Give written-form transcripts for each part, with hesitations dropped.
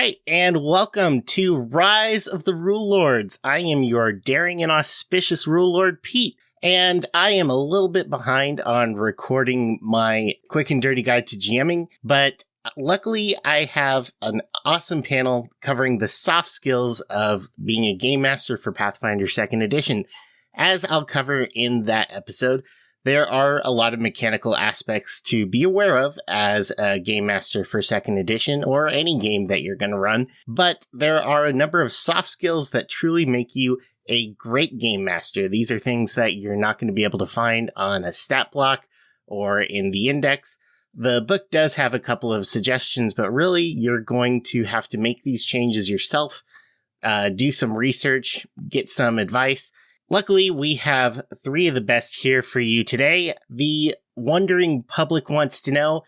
right, and welcome to Rise of the Rulelords. I am your daring and auspicious Rulelord, Pete, and I am a little bit behind on recording my quick and dirty guide to GMing, but luckily I have an awesome panel covering the soft skills of being a game master for Pathfinder 2nd Edition. As I'll cover in that episode, there are a lot of mechanical aspects to be aware of as a game master for 2nd Edition or any game that you're going to run, but there are a number of soft skills that truly make you a great game master. These are things that you're not going to be able to find on a stat block or in the index. The book does have a couple of suggestions, but really you're going to have to make these changes yourself, do some research, get some advice. Luckily, we have three of the best here for you today. The wondering public wants to know,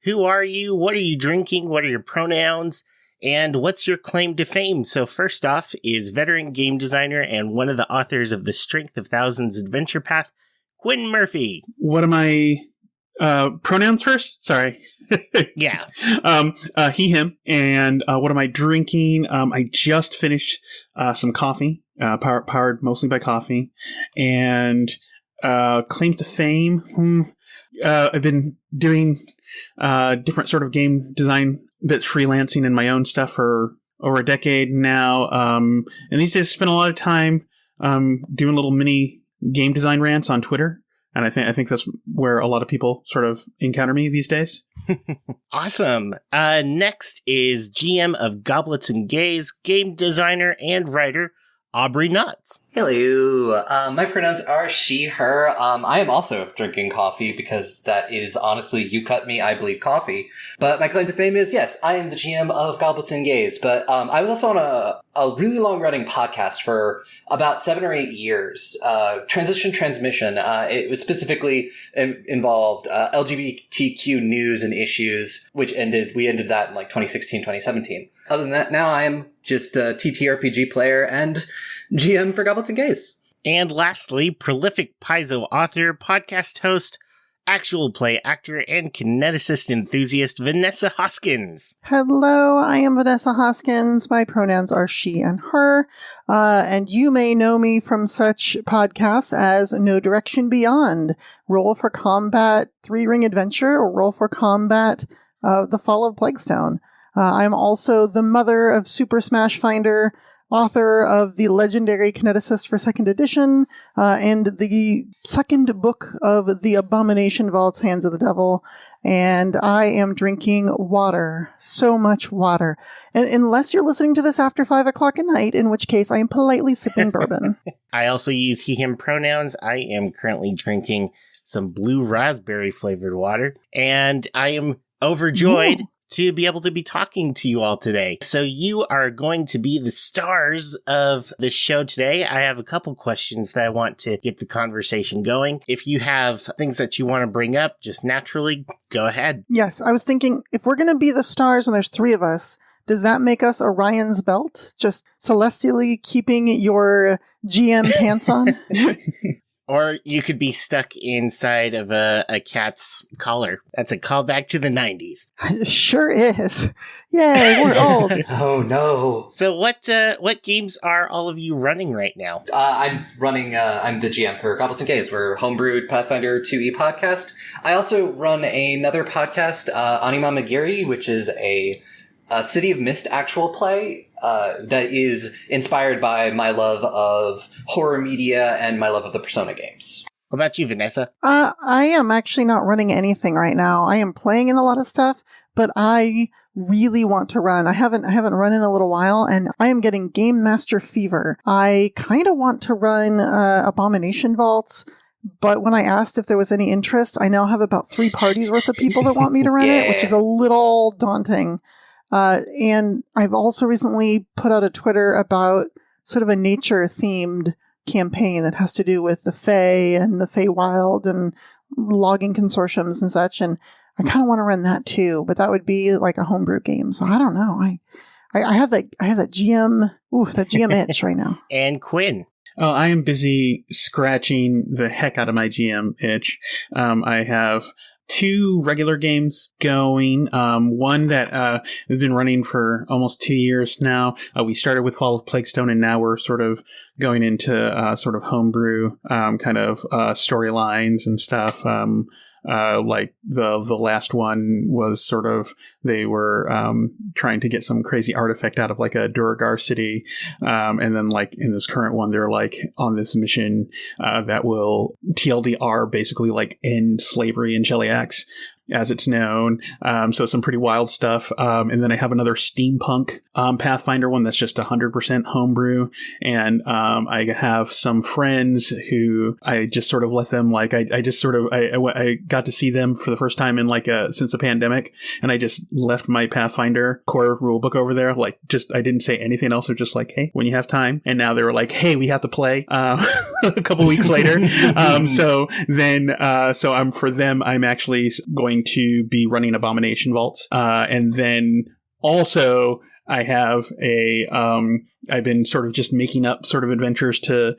who are you? What are you drinking? What are your pronouns? And what's your claim to fame? So first off is veteran game designer and one of the authors of the Strength of Thousands adventure path, Quinn Murphy. What am I... pronouns first? Sorry. Yeah. He, him. And what am I drinking? I just finished some coffee. Powered mostly by coffee. And claim to fame. I've been doing different sort of game design bits, freelancing in my own stuff for over a decade now. And these days I spend a lot of time doing little mini game design rants on Twitter. And I think that's where a lot of people sort of encounter me these days. Awesome. Next is GM of Goblets and Gays, game designer and writer, Aubrey Nuts. Hello. My pronouns are she, her. I am also drinking coffee because that is honestly, you cut me, I bleed coffee. But my claim to fame is, yes, I am the GM of Goblets and Gays. But I was also on a really long-running podcast for about 7 or 8 years. Transition Transmission. It was specifically involved LGBTQ news and issues, which we ended that in like 2016, 2017. Other than that, now I am just a TTRPG player and GM for Goblets and Gays. And lastly, prolific Paizo author, podcast host, actual play actor, and kineticist enthusiast, Vanessa Hoskins. Hello, I am Vanessa Hoskins. My pronouns are she and her. And you may know me from such podcasts as No Direction Beyond, Roll for Combat 3-Ring Adventure, or Roll for Combat The Fall of Plaguestone. I'm also the mother of Super Smash Finder, author of the legendary Kineticist for 2nd Edition, and the second book of The Abomination Vaults, Hands of the Devil. And I am drinking water. So much water. And unless you're listening to this after 5 o'clock at night, in which case I am politely sipping bourbon. I also use he, him pronouns. I am currently drinking some blue raspberry flavored water, and I am overjoyed to be able to be talking to you all today. So you are going to be the stars of the show today. I have a couple questions that I want to get the conversation going. If you have things that you want to bring up, just naturally, go ahead. Yes, I was thinking, if we're going to be the stars and there's 3 of us, does that make us Orion's belt? Just celestially keeping your GM pants on? Or you could be stuck inside of a cat's collar. That's a callback to the 90s. Sure is. Yay, we're old. Oh, no. So what games are all of you running right now? I'm the GM for Goblets and Gays. We're homebrewed Pathfinder 2e podcast. I also run another podcast, Anima Magiri, which is a City of Mist actual play that is inspired by my love of horror media and my love of the Persona games. What about you, Vanessa? I am actually not running anything right now. I am playing in a lot of stuff, but I really want to run. I haven't run in a little while, and I am getting Game Master fever. I kind of want to run Abomination Vaults, but when I asked if there was any interest, I now have about 3 parties worth of people that want me to run it, which is a little daunting. And I've also recently put out a Twitter about sort of a nature-themed campaign that has to do with the Fae and the Feywild and logging consortiums and such. And I kind of want to run that too, but that would be like a homebrew game. So I don't know. I have that GM itch right now. And Quinn. Oh, I am busy scratching the heck out of my GM itch. I have 2 regular games going. One that has been running for almost 2 years now. We started with Fall of Plaguestone, and now we're sort of going into sort of homebrew kind of storylines and stuff. Like the last one was sort of, they were trying to get some crazy artifact out of like a Duragar city, and then like in this current one they're like on this mission that will TLDR basically like end slavery in Cheliax as it's known. So some pretty wild stuff. And then I have another steampunk Pathfinder one that's just 100% homebrew. And I have some friends who I just sort of let them, like, I just sort of, I got to see them for the first time in like since the pandemic. And I just left my Pathfinder core rulebook over there. Like, just, I didn't say anything else. They're just like, hey, when you have time. And now they were like, hey, we have to play a couple weeks later. So then, for them, I'm actually going to be running Abomination Vaults. And then also I have I've been sort of just making up sort of adventures to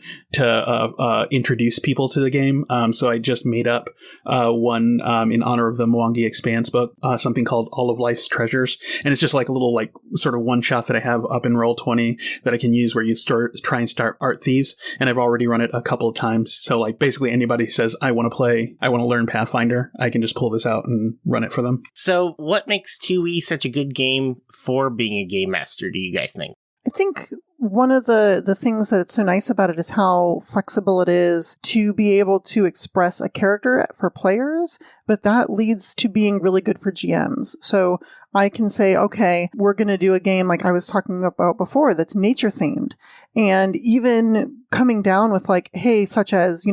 introduce people to the game. So I just made up one in honor of the Mwangi Expanse book, something called All of Life's Treasures. And it's just like a little like sort of one shot that I have up in Roll20 that I can use where you try and start Art Thieves. And I've already run it a couple of times. So like basically anybody says, I want to learn Pathfinder, I can just pull this out and run it for them. So what makes 2E such a good game for being a game master, do you guys think? I think one of the things that's so nice about it is how flexible it is to be able to express a character for players, but that leads to being really good for GMs. So I can say, okay, we're going to do a game like I was talking about before that's nature themed. And even coming down with like, hey, such as,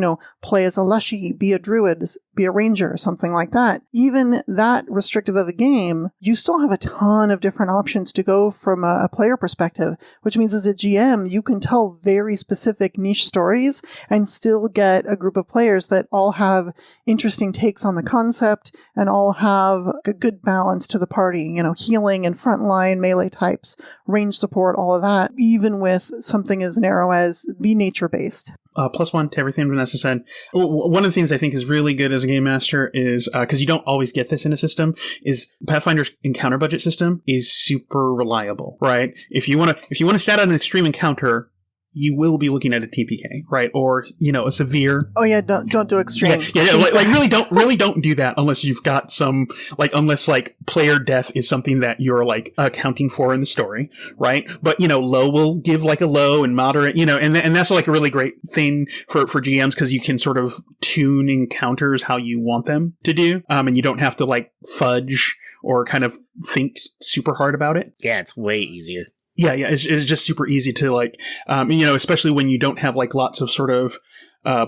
play as a Leshy, be a druid, be a ranger, something like that. Even that restrictive of a game, you still have a ton of different options to go from a player perspective, which means as a GM, you can tell very specific niche stories and still get a group of players that all have interesting takes on the concept and all have a good balance to the party, healing and frontline melee types, range support, all of that, even with something as narrow as be nature-based. +1 to everything Vanessa said. One of the things I think is really good as a game master is, because you don't always get this in a system, is Pathfinder's encounter budget system is super reliable, right? If you want to stat out an extreme encounter, you will be looking at a TPK, right? Or, a severe. Oh yeah, don't do extreme. Yeah, like really don't do that unless you've got some, like, unless like player death is something that you're like accounting for in the story, right? But, low will give like a low and moderate, and that's like a really great thing for GMs because you can sort of tune encounters how you want them to do. And you don't have to like fudge or kind of think super hard about it. Yeah, it's way easier. Yeah, it's just super easy to like, especially when you don't have like lots of sort of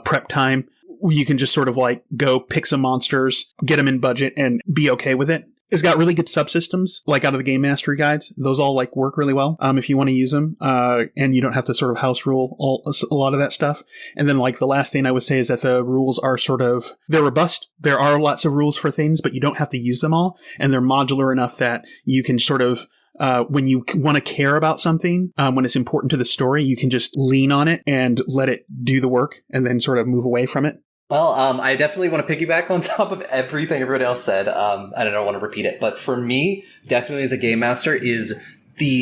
prep time. You can just sort of like go pick some monsters, get them in budget, and be okay with it. It's got really good subsystems, like out of the game mastery guides. Those all like work really well if you want to use them, and you don't have to sort of house rule a lot of that stuff. And then like the last thing I would say is that the rules are they're robust. There are lots of rules for things, but you don't have to use them all, and they're modular enough that you can sort of when you want to care about something, when it's important to the story, you can just lean on it and let it do the work and then sort of move away from it. Well, I definitely want to piggyback on top of everything everybody else said. I don't want to repeat it, but for me, definitely as a game master is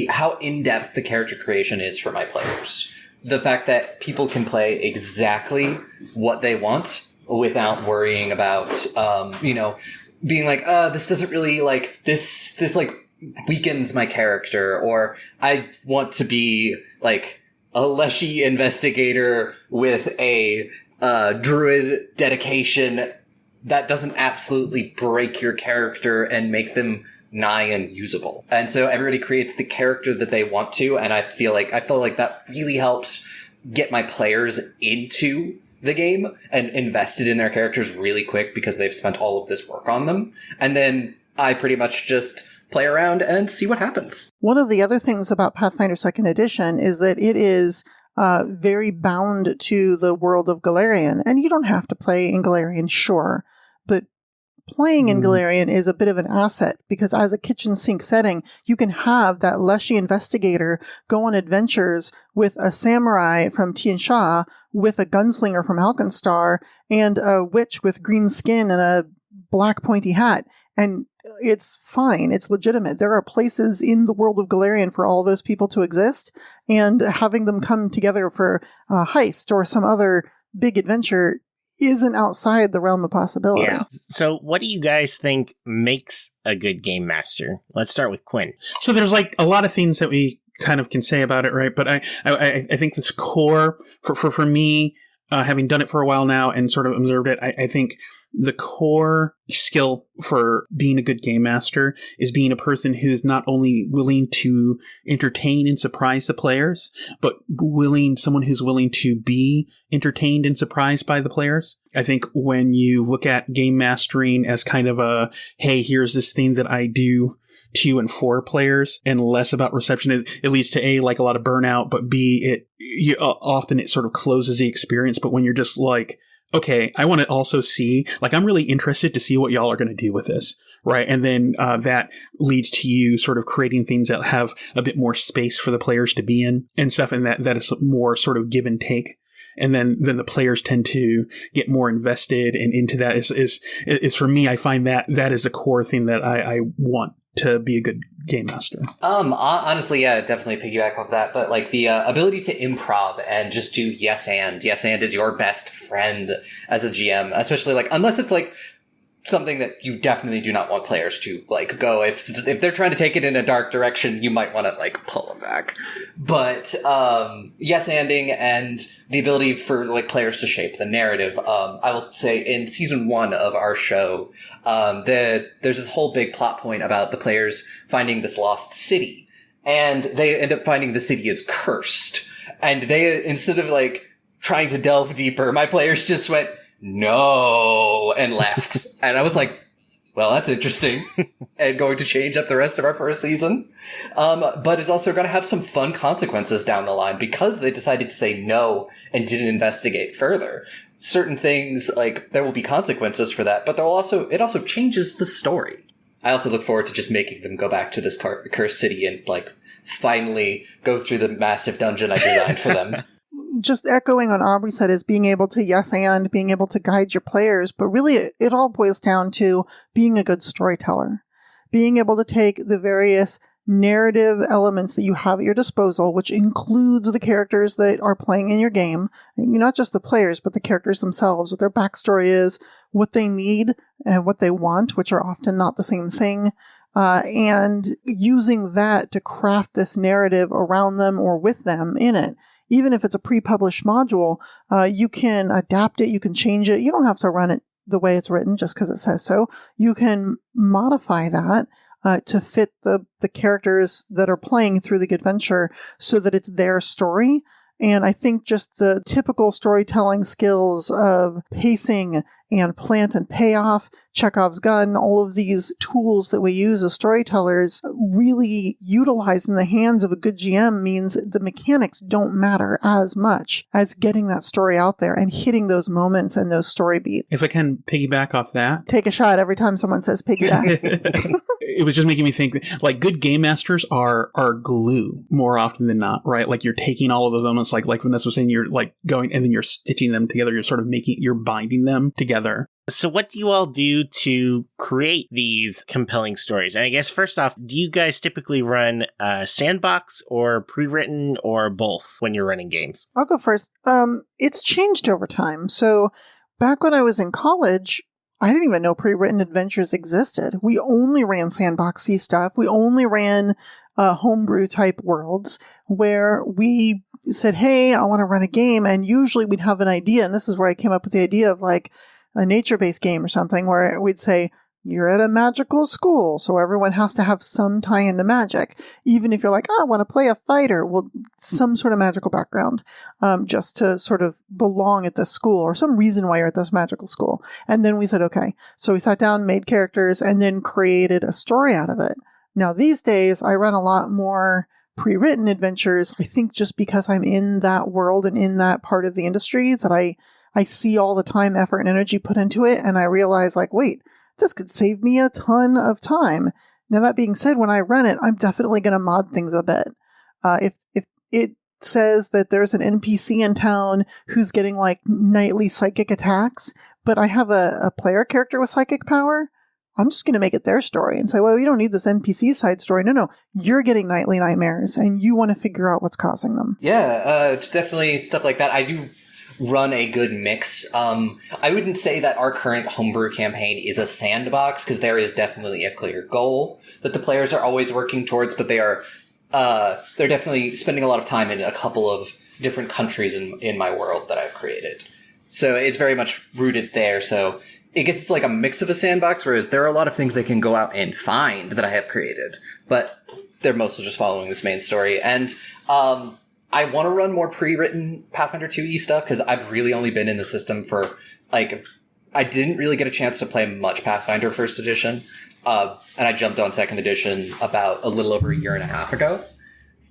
how in-depth the character creation is for my players. The fact that people can play exactly what they want without worrying about, being like, this doesn't really like this like weakens my character, or I want to be like a Leshy investigator with a druid dedication that doesn't absolutely break your character and make them nigh unusable. And so everybody creates the character that they want to, and I feel like that really helps get my players into the game and invested in their characters really quick because they've spent all of this work on them. And then I pretty much just play around and see what happens. One of the other things about Pathfinder 2nd Edition is that it is very bound to the world of Galarian. And you don't have to play in Galarian, sure, but playing in Galarian is a bit of an asset because as a kitchen sink setting, you can have that Leshy investigator go on adventures with a samurai from Tian Sha, with a gunslinger from Alkenstar, and a witch with green skin and a black pointy hat. And it's fine. It's legitimate. There are places in the world of Galarian for all those people to exist, and having them come together for a heist or some other big adventure isn't outside the realm of possibility. Yeah. So what do you guys think makes a good game master? Let's start with Quinn. So there's like a lot of things that we kind of can say about it, right? But I think this core for me, having done it for a while now and sort of observed it, I think the core skill for being a good game master is being a person who's not only willing to entertain and surprise the players, but someone who's willing to be entertained and surprised by the players. I think when you look at game mastering as kind of a, hey, here's this thing that I do 2 and 4 players, and less about reception, it leads to A, like a lot of burnout, but B, often it sort of closes the experience. But when you're just like, okay, I want to also see, like, I'm really interested to see what y'all are going to do with this, right? And then that leads to you sort of creating things that have a bit more space for the players to be in and stuff, and that is more sort of give and take. And then the players tend to get more invested and into that. Is for me, I find that is a core thing that I want to be a good game master. Honestly, yeah, definitely piggyback off that. But like the ability to improv and just do yes and is your best friend as a GM, especially like unless it's like something that you definitely do not want players to like go. If they're trying to take it in a dark direction, you might want to like pull them back. But yes-anding and the ability for like players to shape the narrative. I will say in season 1 of our show, there's this whole big plot point about the players finding this lost city, and they end up finding the city is cursed. And they, instead of like trying to delve deeper, my players just went, no, and left. And I was like, well, that's interesting. And going to change up the rest of our first season. But it's also going to have some fun consequences down the line because they decided to say no and didn't investigate further. Certain things, like, there will be consequences for that, but it also changes the story. I also look forward to just making them go back to this cursed city and, like, finally go through the massive dungeon I designed for them. Just echoing on Aubrey said, is being able to yes and being able to guide your players, but really it all boils down to being a good storyteller, being able to take the various narrative elements that you have at your disposal, which includes the characters that are playing in your game, not just the players, but the characters themselves, what their backstory is, what they need and what they want, which are often not the same thing, and using that to craft this narrative around them or with them in it. Even if it's a pre-published module, you can adapt it, you can change it. You don't have to run it the way it's written just because it says so. You can modify that to fit the characters that are playing through the adventure so that it's their story. And I think just the typical storytelling skills of pacing and plant and payoff, Chekhov's gun, all of these tools that we use as storytellers really utilized in the hands of a good GM means the mechanics don't matter as much as getting that story out there and hitting those moments and those story beats. If I can piggyback off that. Take a shot every time someone says piggyback. It was just making me think, like, good game masters are glue more often than not, right? Like, you're taking all of those elements, like Vanessa was saying, you're like going and then you're stitching them together. You're sort of you're binding them together. So what do you all do to create these compelling stories? And I guess first off, do you guys typically run sandbox or pre-written or both when you're running games? I'll go first. It's changed over time. So back when I was in college, I didn't even know pre-written adventures existed. We only ran sandboxy stuff. We only ran homebrew type worlds where we said, hey, I want to run a game. And usually we'd have an idea. And this is where I came up with the idea of like a nature-based game or something where we'd say, you're at a magical school, so everyone has to have some tie into magic. Even if you're like, I want to play a fighter, well, some sort of magical background, just to sort of belong at this school or some reason why you're at this magical school. And then we said, okay. So we sat down, made characters, and then created a story out of it. Now, these days, I run a lot more pre-written adventures, I think just because I'm in that world and in that part of the industry that I see all the time, effort, and energy put into it, and I realize, like, wait, this could save me a ton of time. Now, that being said, when I run it, I'm definitely going to mod things a bit. If it says that there's an NPC in town who's getting, like, nightly psychic attacks, but I have a player character with psychic power. I'm just going to make it their story and say, well, you don't need this NPC side story. No, you're getting nightly nightmares and you want to figure out what's causing them. Yeah, definitely stuff like that. I do run a good mix. I wouldn't say that our current homebrew campaign is a sandbox, because there is definitely a clear goal that the players are always working towards, but they're definitely spending a lot of time in a couple of different countries in my world that I've created. So it's very much rooted there. So I guess it's like a mix of a sandbox, whereas there are a lot of things they can go out and find that I have created, but they're mostly just following this main story. And I want to run more pre-written Pathfinder 2e stuff, because I've really only been in the system for, like, I didn't really get a chance to play much Pathfinder First Edition, and I jumped on Second Edition about a little over a year and a half ago.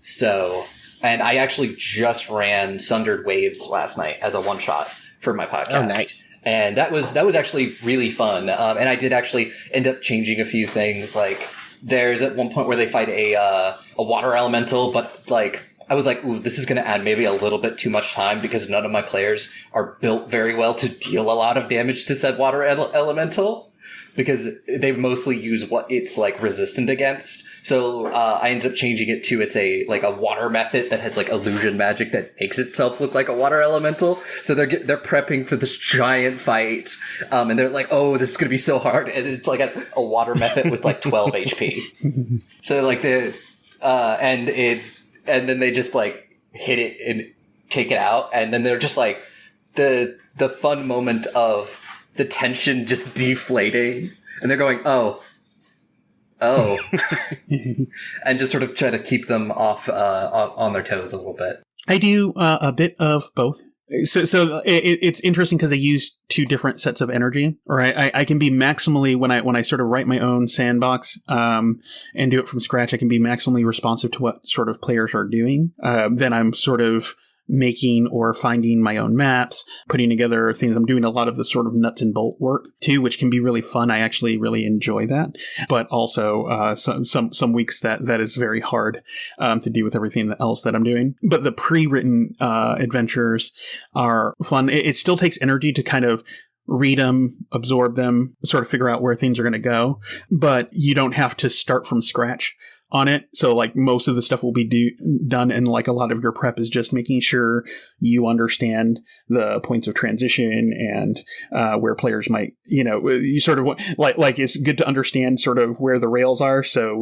So, and I actually just ran Sundered Waves last night as a one-shot for my podcast. Oh, nice. And that was actually really fun. And I did actually end up changing a few things. Like, there's at one point where they fight a water elemental, but, like, I was like, ooh, this is going to add maybe a little bit too much time, because none of my players are built very well to deal a lot of damage to said water elemental, because they mostly use what it's, like, resistant against. So I ended up changing it to it's a water method that has, like, illusion magic that makes itself look like a water elemental. So they're prepping for this giant fight, and they're like, oh, this is going to be so hard, and it's like a water method with, like, 12 HP. So, like, and then they just, like, hit it and take it out, and then they're just, like, the fun moment of the tension just deflating, and they're going, oh, and just sort of try to keep them off on their toes a little bit. I do a bit of both. So it's interesting because I use two different sets of energy, or I can be maximally, when I sort of write my own sandbox and do it from scratch, I can be maximally responsive to what sort of players are doing. Then I'm sort of making or finding my own maps, putting together things. I'm doing a lot of the sort of nuts and bolt work too, which can be really fun. I actually really enjoy that. But also some weeks that is very hard to do with everything else that I'm doing. But the pre-written adventures are fun. It still takes energy to kind of read them, absorb them, sort of figure out where things are going to go. But you don't have to start from scratch on it. So, like, most of the stuff will be done, and, like, a lot of your prep is just making sure you understand the points of transition and where players might, you sort of like it's good to understand sort of where the rails are, so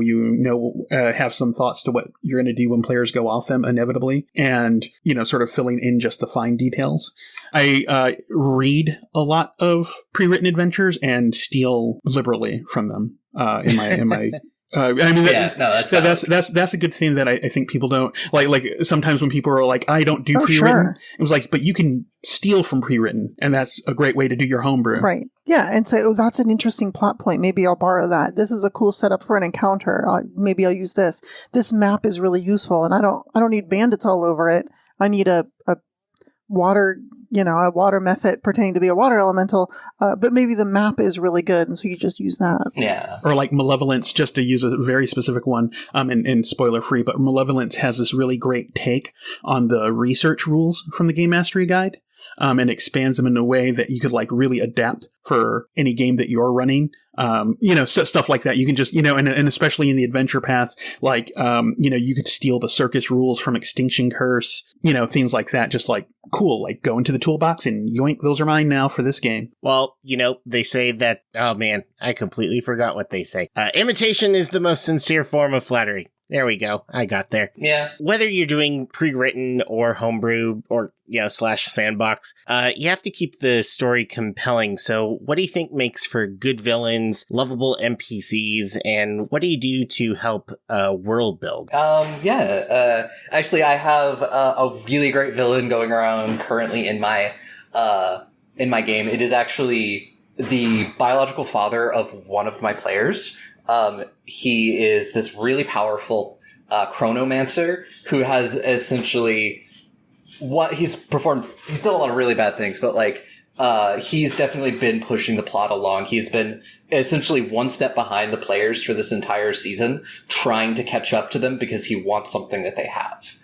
have some thoughts to what you're going to do when players go off them inevitably, and sort of filling in just the fine details. I read a lot of pre-written adventures and steal liberally from them in my that's a good thing that I think people don't like. Sometimes when people are like, I don't do pre-written, sure. It was like, but you can steal from pre-written, and that's a great way to do your homebrew. Right. Yeah. And say, oh, that's an interesting plot point. Maybe I'll borrow that. This is a cool setup for an encounter. Maybe I'll use this. This map is really useful, and I don't need bandits all over it. I need a water, a water method pretending to be a water elemental, but maybe the map is really good, and so you just use that. Yeah. Or like Malevolence, just to use a very specific one, and spoiler free, but Malevolence has this really great take on the research rules from the Game Mastery Guide, and expands them in a way that you could, like, really adapt for any game that you're running. Stuff like that. You can just, and especially in the adventure paths, like, you could steal the circus rules from Extinction Curse, things like that. Just, like, cool, like, go into the toolbox and yoink, those are mine now for this game. Well, they say that, oh man, I completely forgot what they say. Imitation is the most sincere form of flattery. There we go. I got there. Yeah. Whether you're doing pre-written or homebrew or, / sandbox, you have to keep the story compelling. So what do you think makes for good villains, lovable NPCs, and what do you do to help world build? Actually, I have a really great villain going around currently in my game. It is actually the biological father of one of my players. He is this really powerful chronomancer who has essentially he's done a lot of really bad things, but he's definitely been pushing the plot along. He's been essentially one step behind the players for this entire season, trying to catch up to them because he wants something that they have.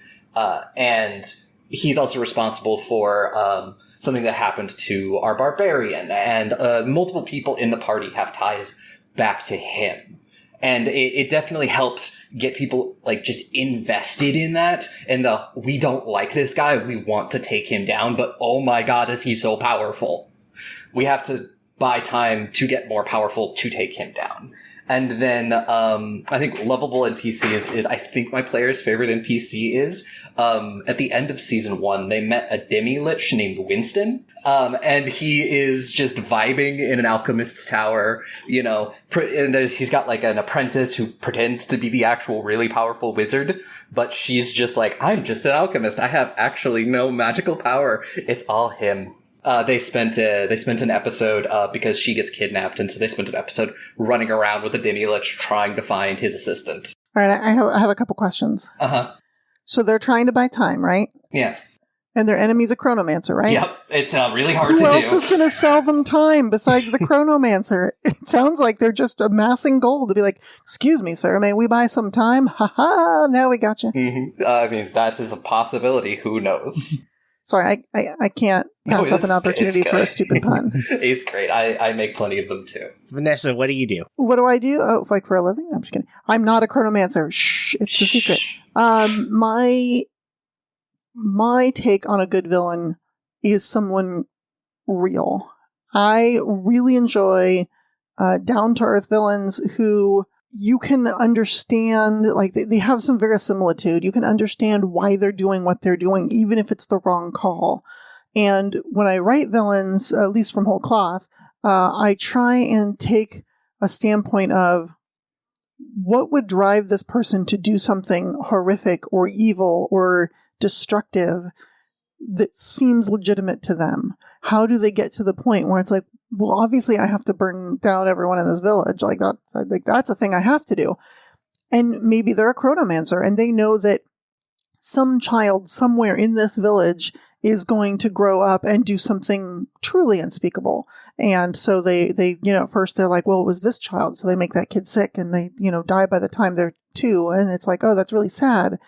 And he's also responsible for something that happened to our barbarian, and multiple people in the party have ties back to him. And it definitely helped get people, like, just invested in that, and we don't like this guy, we want to take him down, but oh my god, is he so powerful. We have to buy time to get more powerful to take him down. And then I think lovable NPC is I think my player's favorite NPC is at the end of season 1, they met a demi-lich named Winston. And he is just vibing in an alchemist's tower, and he's got like an apprentice who pretends to be the actual really powerful wizard, but she's just like, I'm just an alchemist. I have actually no magical power. It's all him. They spent an episode because she gets kidnapped, and so they spent an episode running around with a demi-lich trying to find his assistant. All right, I have a couple questions. So they're trying to buy time, right? Yeah. And their enemy's a chronomancer, right? Yep, it's really hard to do. Who else is going to sell them time besides the chronomancer? It sounds like they're just amassing gold to be like, excuse me, sir, may we buy some time? Ha ha, now we got you. Mm-hmm. I mean, that is a possibility. Who knows? Sorry, I can't pass up an opportunity for a stupid pun. It's great. I make plenty of them, too. So Vanessa, what do you do? What do I do? Oh, like for a living? I'm just kidding. I'm not a chronomancer. Shh, it's a secret. My take on a good villain is someone real. I really enjoy down-to-earth villains who you can understand, like they have some verisimilitude. You can understand why they're doing what they're doing, even if it's the wrong call. And when I write villains, at least from whole cloth, I try and take a standpoint of what would drive this person to do something horrific or evil or destructive that seems legitimate to them. How do they get to the point where it's like, well, obviously I have to burn down everyone in this village. Like that's a thing I have to do. And maybe they're a chronomancer and they know that some child somewhere in this village is going to grow up and do something truly unspeakable. And so they at first they're like, well, it was this child. So they make that kid sick and they, die by the time they're 2. And it's like, oh, that's really sad.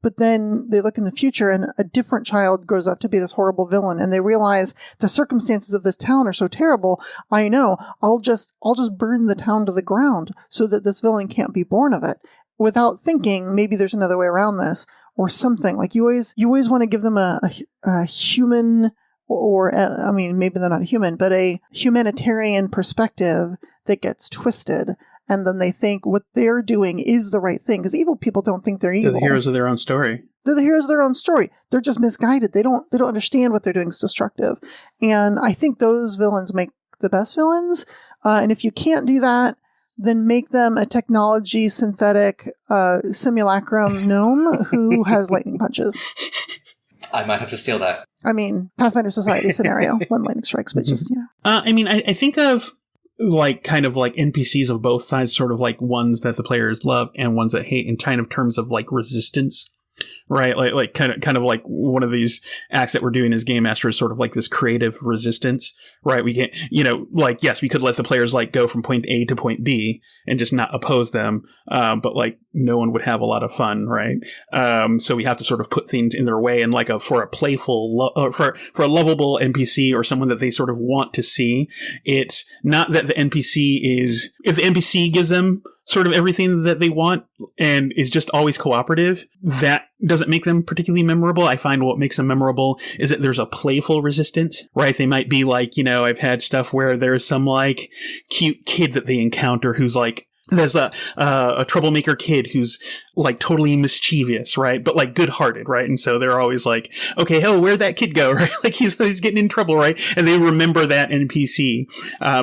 But then they look in the future and a different child grows up to be this horrible villain and they realize the circumstances of this town are so terrible. I know, I'll just burn the town to the ground so that this villain can't be born of it, without thinking maybe there's another way around this or something. Like you always want to give them a human, or maybe they're not human, but a humanitarian perspective that gets twisted. And then they think what they're doing is the right thing. Because evil people don't think they're evil. They're the heroes of their own story. They're the heroes of their own story. They're just misguided. They don't understand what they're doing is destructive. And I think those villains make the best villains. And if you can't do that, then make them a technology synthetic simulacrum gnome who has lightning punches. I might have to steal that. I mean, Pathfinder Society scenario, when lightning strikes, but just, I think of kind of like NPCs of both sides, sort of like ones that the players love and ones that hate in kind of terms of like resistance, right? Like kind of like one of these acts that we're doing as Game Master is sort of like this creative resistance, right? We can't, yes, we could let the players like go from point A to point B and just not oppose them. But like no one would have a lot of fun, right? So we have to sort of put things in their way, and like for a playful, for a lovable NPC or someone that they sort of want to see, it's not that the NPC is, if the NPC gives them sort of everything that they want and is just always cooperative, that doesn't make them particularly memorable. I find what makes them memorable is that there's a playful resistance, right? They might be like, I've had stuff where there's some like cute kid that they encounter who's like, there's a troublemaker kid who's like totally mischievous, right? But like good-hearted, right? And so they're always like, okay, where'd that kid go, right? Like he's getting in trouble, right? And they remember that NPC,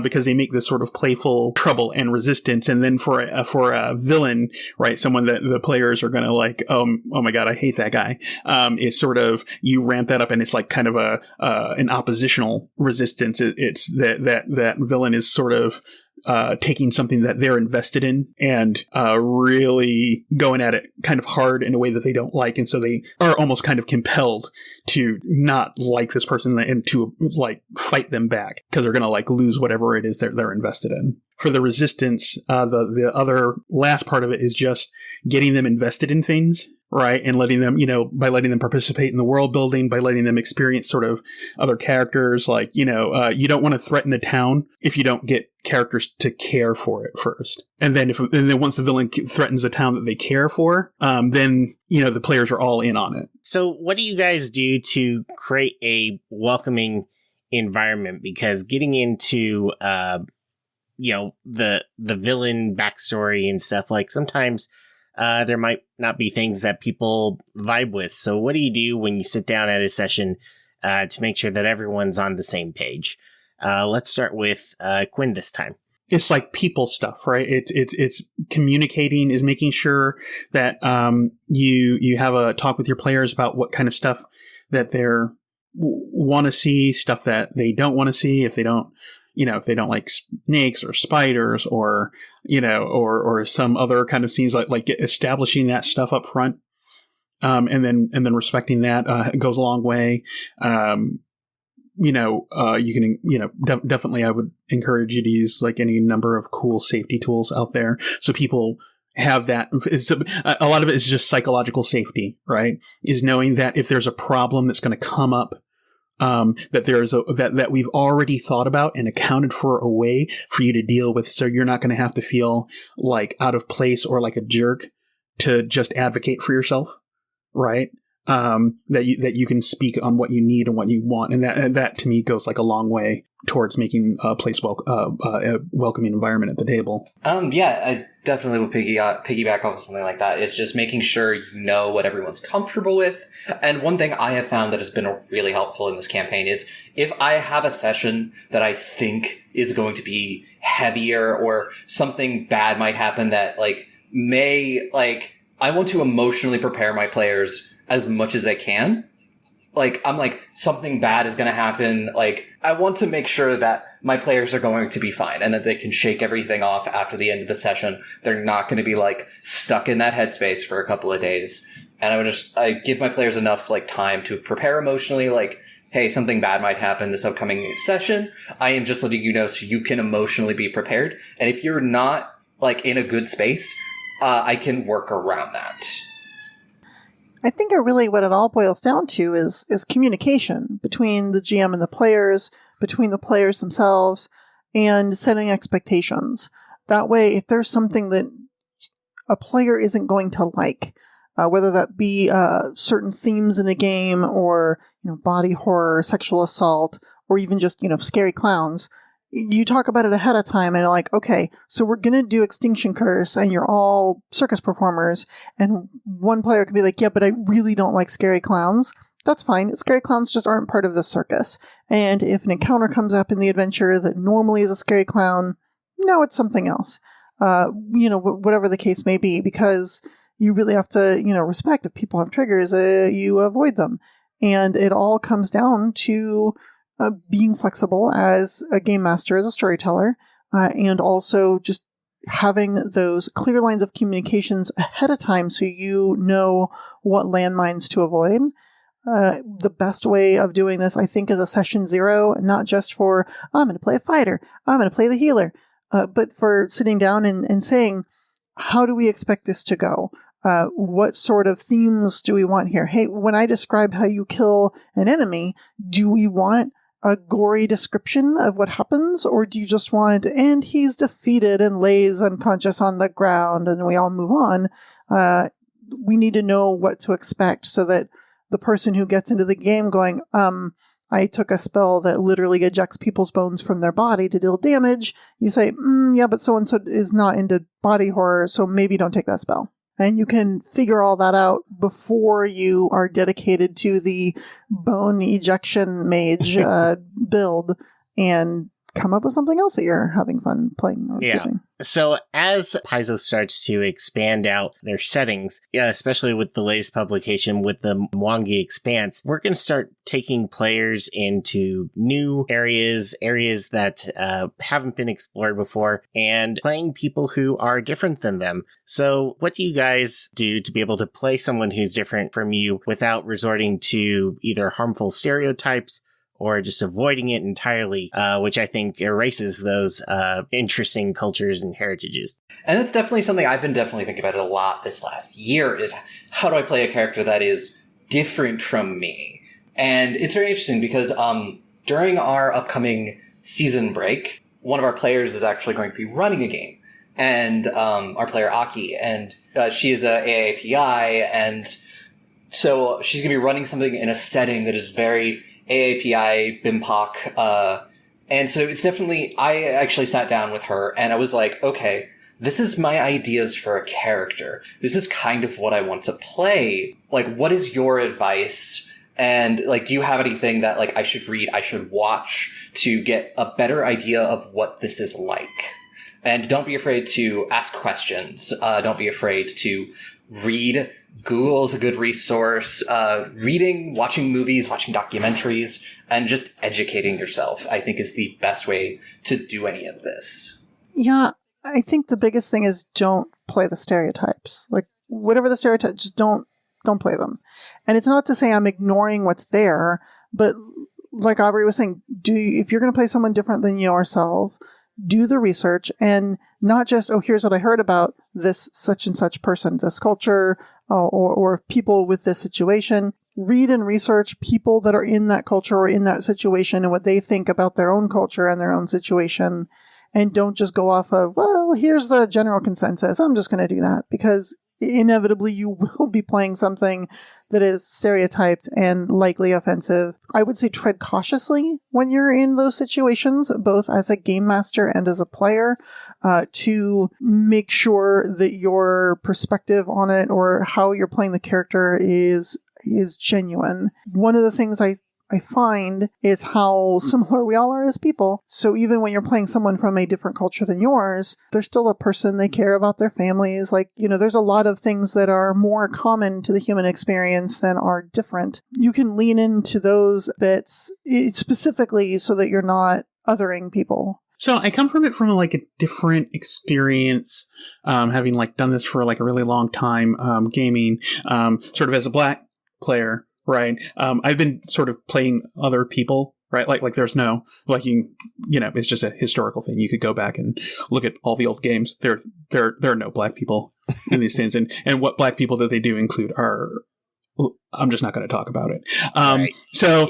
because they make this sort of playful trouble and resistance. And then for a villain, right? Someone that the players are gonna like, oh my God, I hate that guy. It's sort of, you ramp that up and it's like kind of an oppositional resistance. It's that villain is sort of taking something that they're invested in and really going at it kind of hard in a way that they don't like, and so they are almost kind of compelled to not like this person and to like fight them back because they're going to like lose whatever it is they're invested in. For the resistance, the other last part of it is just getting them invested in things, right? And letting them, by letting them participate in the world building, by letting them experience sort of other characters, like, you don't want to threaten the town if you don't get characters to care for it first. And then once the villain threatens a town that they care for, then, the players are all in on it. So what do you guys do to create a welcoming environment? Because getting into, the villain backstory and stuff, like sometimes there might not be things that people vibe with. So what do you do when you sit down at a session to make sure that everyone's on the same page? Let's start with Quinn this time. It's like people stuff, right? It's communicating, is making sure that you have a talk with your players about what kind of stuff that they're want to see, stuff that they don't want to see. If they don't like snakes or spiders or some other kind of scenes, like establishing that stuff up front, and then respecting that goes a long way. You can, definitely I would encourage you to use like any number of cool safety tools out there. So people have that. A lot of it is just psychological safety, right? Is knowing that if there's a problem that's going to come up, that we've already thought about and accounted for a way for you to deal with. So you're not going to have to feel like out of place or like a jerk to just advocate for yourself, right? That you can speak on what you need and what you want, and that to me goes like a long way towards making a place a welcoming environment at the table. Yeah, I definitely would piggyback off of something like that. It's just making sure you know what everyone's comfortable with. And one thing I have found that has been really helpful in this campaign is if I have a session that I think is going to be heavier or something bad might happen that I want to emotionally prepare my players as much as I can. I'm something bad is going to happen. I want to make sure that my players are going to be fine and that they can shake everything off after the end of the session. They're not going to be stuck in that headspace for a couple of days. And I give my players enough time to prepare emotionally. Hey, something bad might happen this upcoming session. I am just letting you know so you can emotionally be prepared. And if you're not in a good space, I can work around that. I think what it all boils down to is communication between the GM and the players, between the players themselves, and setting expectations. That way, if there's something that a player isn't going to like, whether that be certain themes in a game or body horror, sexual assault, or even just scary clowns, you talk about it ahead of time and you're like, okay, so we're going to do Extinction Curse and you're all circus performers. And one player could be like, yeah, but I really don't like scary clowns. That's fine. Scary clowns just aren't part of the circus. And if an encounter comes up in the adventure that normally is a scary clown, no, it's something else. Whatever the case may be, because you really have to, respect if people have triggers, you avoid them. And it all comes down to being flexible as a game master, as a storyteller, and also just having those clear lines of communications ahead of time so you know what landmines to avoid. The best way of doing this, I think, is a session 0, not just for, I'm going to play a fighter, I'm going to play the healer, but for sitting down and saying, how do we expect this to go? What sort of themes do we want here? Hey, when I describe how you kill an enemy, do we want a gory description of what happens, or do you just want, and he's defeated and lays unconscious on the ground and we all move on? We need to know what to expect so that the person who gets into the game going, I took a spell that literally ejects people's bones from their body to deal damage. You say, yeah, but so-and-so is not into body horror, so maybe don't take that spell. And you can figure all that out before you are dedicated to the bone ejection mage build and come up with something else that you're having fun playing or doing. So as Paizo starts to expand out their settings, especially with the latest publication with the Mwangi Expanse, we're going to start taking players into new areas that haven't been explored before, and playing people who are different than them. So what do you guys do to be able to play someone who's different from you without resorting to either harmful stereotypes or just avoiding it entirely, which I think erases those interesting cultures and heritages. And that's definitely something I've been definitely thinking about a lot this last year, is how do I play a character that is different from me? And it's very interesting because during our upcoming season break, one of our players is actually going to be running a game. And our player Aki, and she is a AAPI, and so she's going to be running something in a setting that is very AAPI, BIMPOC, and so it's definitely, I actually sat down with her, and I was like, okay, this is my ideas for a character. This is kind of what I want to play. Like, what is your advice? And, like, do you have anything that, like, I should read, I should watch to get a better idea of what this is like? And don't be afraid to ask questions. Don't be afraid to read. Google is a good resource. Reading, watching movies, watching documentaries, and just educating yourself, I think, is the best way to do any of this. Yeah, I think the biggest thing is don't play the stereotypes. Like, whatever the stereotypes, just don't play them. And it's not to say I'm ignoring what's there, but like Aubrey was saying, if you're going to play someone different than yourself, do the research, and not just, oh, here's what I heard about this such and such person, this culture, or people with this situation. Read and research people that are in that culture or in that situation and what they think about their own culture and their own situation. And don't just go off of, well, here's the general consensus, I'm just going to do that, because inevitably you will be playing something that is stereotyped and likely offensive. I would say tread cautiously when you're in those situations, both as a game master and as a player, to make sure that your perspective on it or how you're playing the character is genuine. One of the things I find is how similar we all are as people. So even when you're playing someone from a different culture than yours, they're still a person. They care about their families. Like, there's a lot of things that are more common to the human experience than are different. You can lean into those bits specifically so that you're not othering people. So I come from it from like a different experience, having like done this for like a really long time, gaming, sort of as a Black player. Right. I've been sort of playing other people, right? Like there's no, like, it's just a historical thing. You could go back and look at all the old games. There are no Black people in these things. And what Black people that they do include are, I'm just not going to talk about it. Right. So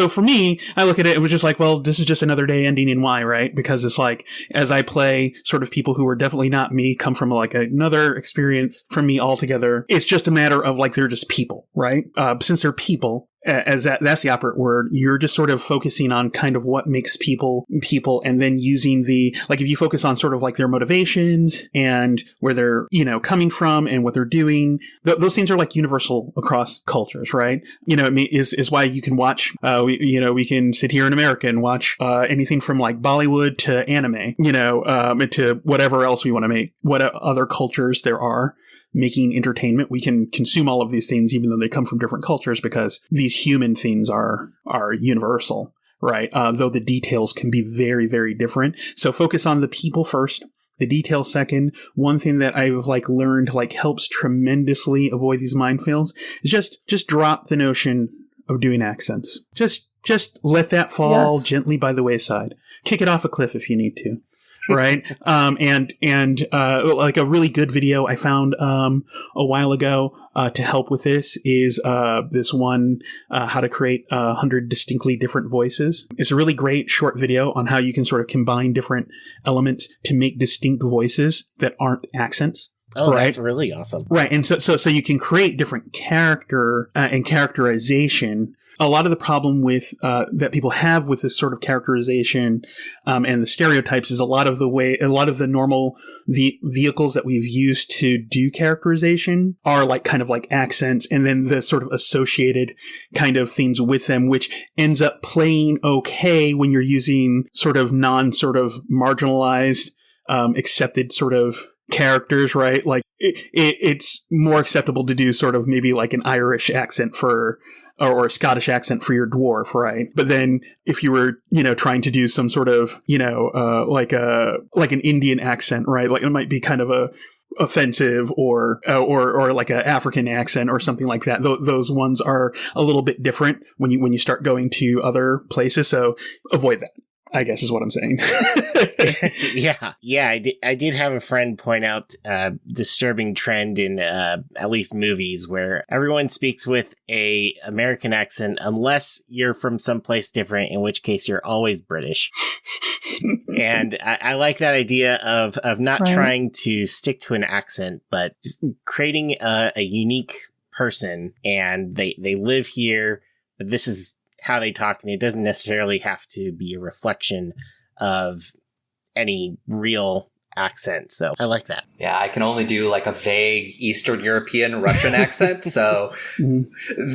for me, I look at it and was just like, well, this is just another day ending in Y, right? Because it's like, as I play sort of people who are definitely not me, come from like another experience from me altogether. It's just a matter of like, they're just people, right? Since they're people, as that's the operative word, you're just sort of focusing on kind of what makes people, and then using if you focus on sort of like their motivations and where they're, coming from and what they're doing, those things are like universal across cultures, right? Is why you can watch, we can sit here in America and watch, anything from like Bollywood to anime, to whatever else we want to make, what other cultures there are making entertainment. We can consume all of these things, even though they come from different cultures, because these human things are universal, right? Though the details can be very, very different. So focus on the people first, the details second. One thing that I've like learned like helps tremendously avoid these minefields is just drop the notion of doing accents. Just let that fall gently by the wayside. Kick it off a cliff if you need to. Right. And like a really good video I found, a while ago, to help with this is, this one, how to create 100 distinctly different voices. It's a really great short video on how you can sort of combine different elements to make distinct voices that aren't accents. Oh, right? That's really awesome. Right. And so you can create different character, and characterization. A lot of the problem with that people have with this sort of characterization and the stereotypes is a lot of the normal vehicles that we've used to do characterization are like kind of like accents, and then the sort of associated kind of things with them, which ends up playing okay when you're using sort of sort of marginalized, accepted sort of characters, right? Like it's more acceptable to do sort of maybe like an Irish accent or a Scottish accent for your dwarf, right? But then if you were, trying to do some sort of, like an Indian accent, right? Like it might be kind of offensive or like an African accent or something like that. Those ones are a little bit different when you start going to other places. So avoid that, I guess is what I'm saying. Yeah. I did have a friend point out a disturbing trend in at least movies where everyone speaks with a American accent unless you're from someplace different, in which case you're always British. And I like that idea of not trying to stick to an accent, but just creating a unique person, and they live here, but this is how they talk, and it doesn't necessarily have to be a reflection of any real accent. So I like that. Yeah, I can only do like a vague Eastern European Russian accent, so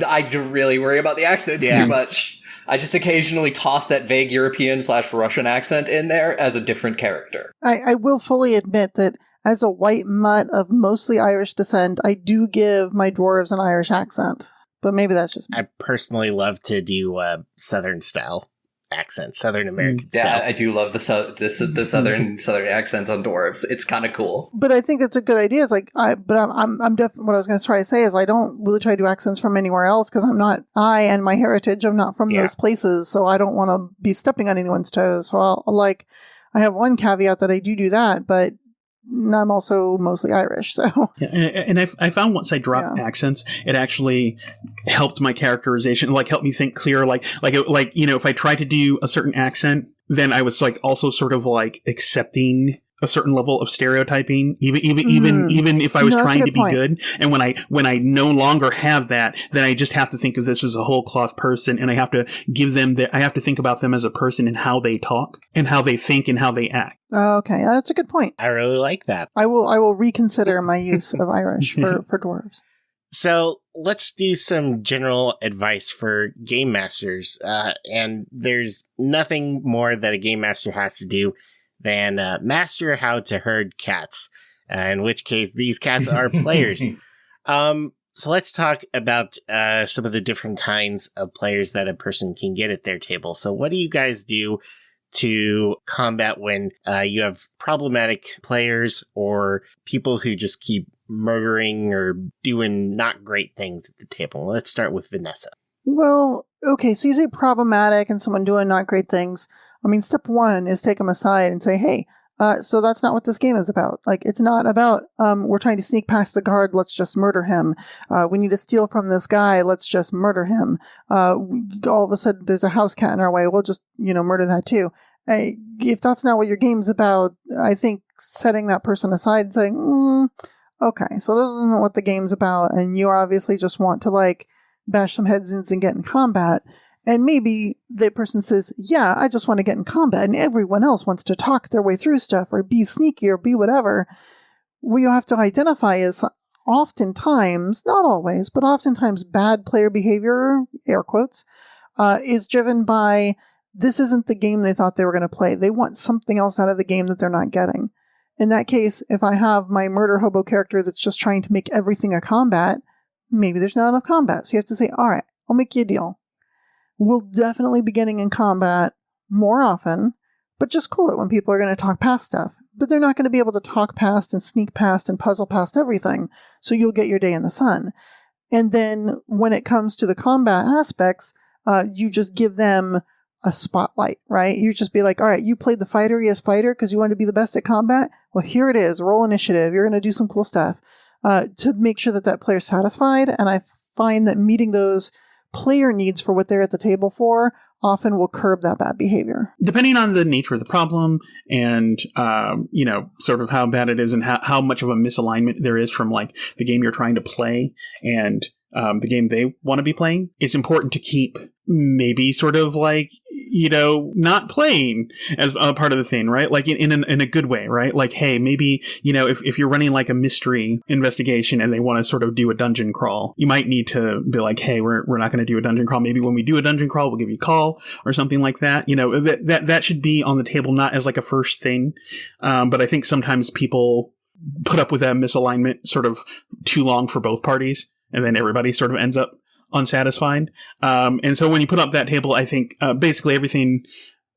I don't really worry about the accents too much. I just occasionally toss that vague European/Russian accent in there as a different character. I will fully admit that as a white mutt of mostly Irish descent, I do give my dwarves an Irish accent. But maybe that's just me. I personally love to do Southern style accent, Southern American style. Yeah, I do love the southern accents on dwarves. It's kind of cool. But I think it's a good idea. It's like, I'm definitely, what I was going to try to say is I don't really try to do accents from anywhere else because I and my heritage, I'm not from those places, so I don't want to be stepping on anyone's toes. So I have one caveat that I do that, but I'm also mostly Irish, so. Yeah, and I found once I dropped accents, it actually helped my characterization, like helped me think clear. Like if I tried to do a certain accent, then I was like also sort of like accepting a certain level of stereotyping, even if I was trying to be good. And when I no longer have that, then I just have to think of this as a whole cloth person, and I have to I have to think about them as a person and how they talk and how they think and how they act. Okay, that's a good point. I really like that. I will reconsider my use of Irish for dwarves. So let's do some general advice for game masters. And there's nothing more that a game master has to do than master how to herd cats, in which case these cats are players. So let's talk about some of the different kinds of players that a person can get at their table. So what do you guys do to combat when you have problematic players or people who just keep murdering or doing not great things at the table? Let's start with Vanessa. Well, okay, so you say problematic and someone doing not great things. I mean, step one is take them aside and say, hey, so that's not what this game is about. Like, it's not about, we're trying to sneak past the guard, let's just murder him. We need to steal from this guy, let's just murder him. All of a sudden, there's a house cat in our way, we'll just, murder that too. If that's not what your game's about, I think setting that person aside and saying, okay, so this isn't what the game's about, and you obviously just want to, like, bash some heads in and get in combat. And maybe the person says, yeah, I just want to get in combat, and everyone else wants to talk their way through stuff or be sneaky or be whatever. What you have to identify is oftentimes, not always, but oftentimes bad player behavior, air quotes, is driven by this isn't the game they thought they were going to play. They want something else out of the game that they're not getting. In that case, if I have my murder hobo character that's just trying to make everything a combat, maybe there's not enough combat. So you have to say, all right, I'll make you a deal. We'll definitely be getting in combat more often, but just cool it when people are going to talk past stuff. But they're not going to be able to talk past and sneak past and puzzle past everything, so you'll get your day in the sun. And then when it comes to the combat aspects, you just give them a spotlight, right? You just be like, all right, you played the fighter as fighter because you want to be the best at combat? Well, here it is. Roll initiative. You're going to do some cool stuff to make sure that player's satisfied. And I find that meeting those player needs for what they're at the table for often will curb that bad behavior. Depending on the nature of the problem and, sort of how bad it is and how much of a misalignment there is from like the game you're trying to play and the game they want to be playing, it's important to keep maybe sort of like, not playing as a part of the thing, right? Like in a good way, right? Like, hey, maybe, if you're running like a mystery investigation and they want to sort of do a dungeon crawl, you might need to be like, hey, we're not going to do a dungeon crawl. Maybe when we do a dungeon crawl, we'll give you a call or something like that. That should be on the table, not as like a first thing. But I think sometimes people put up with that misalignment sort of too long for both parties. And then everybody sort of ends up unsatisfied. And so when you put up that table, I think basically everything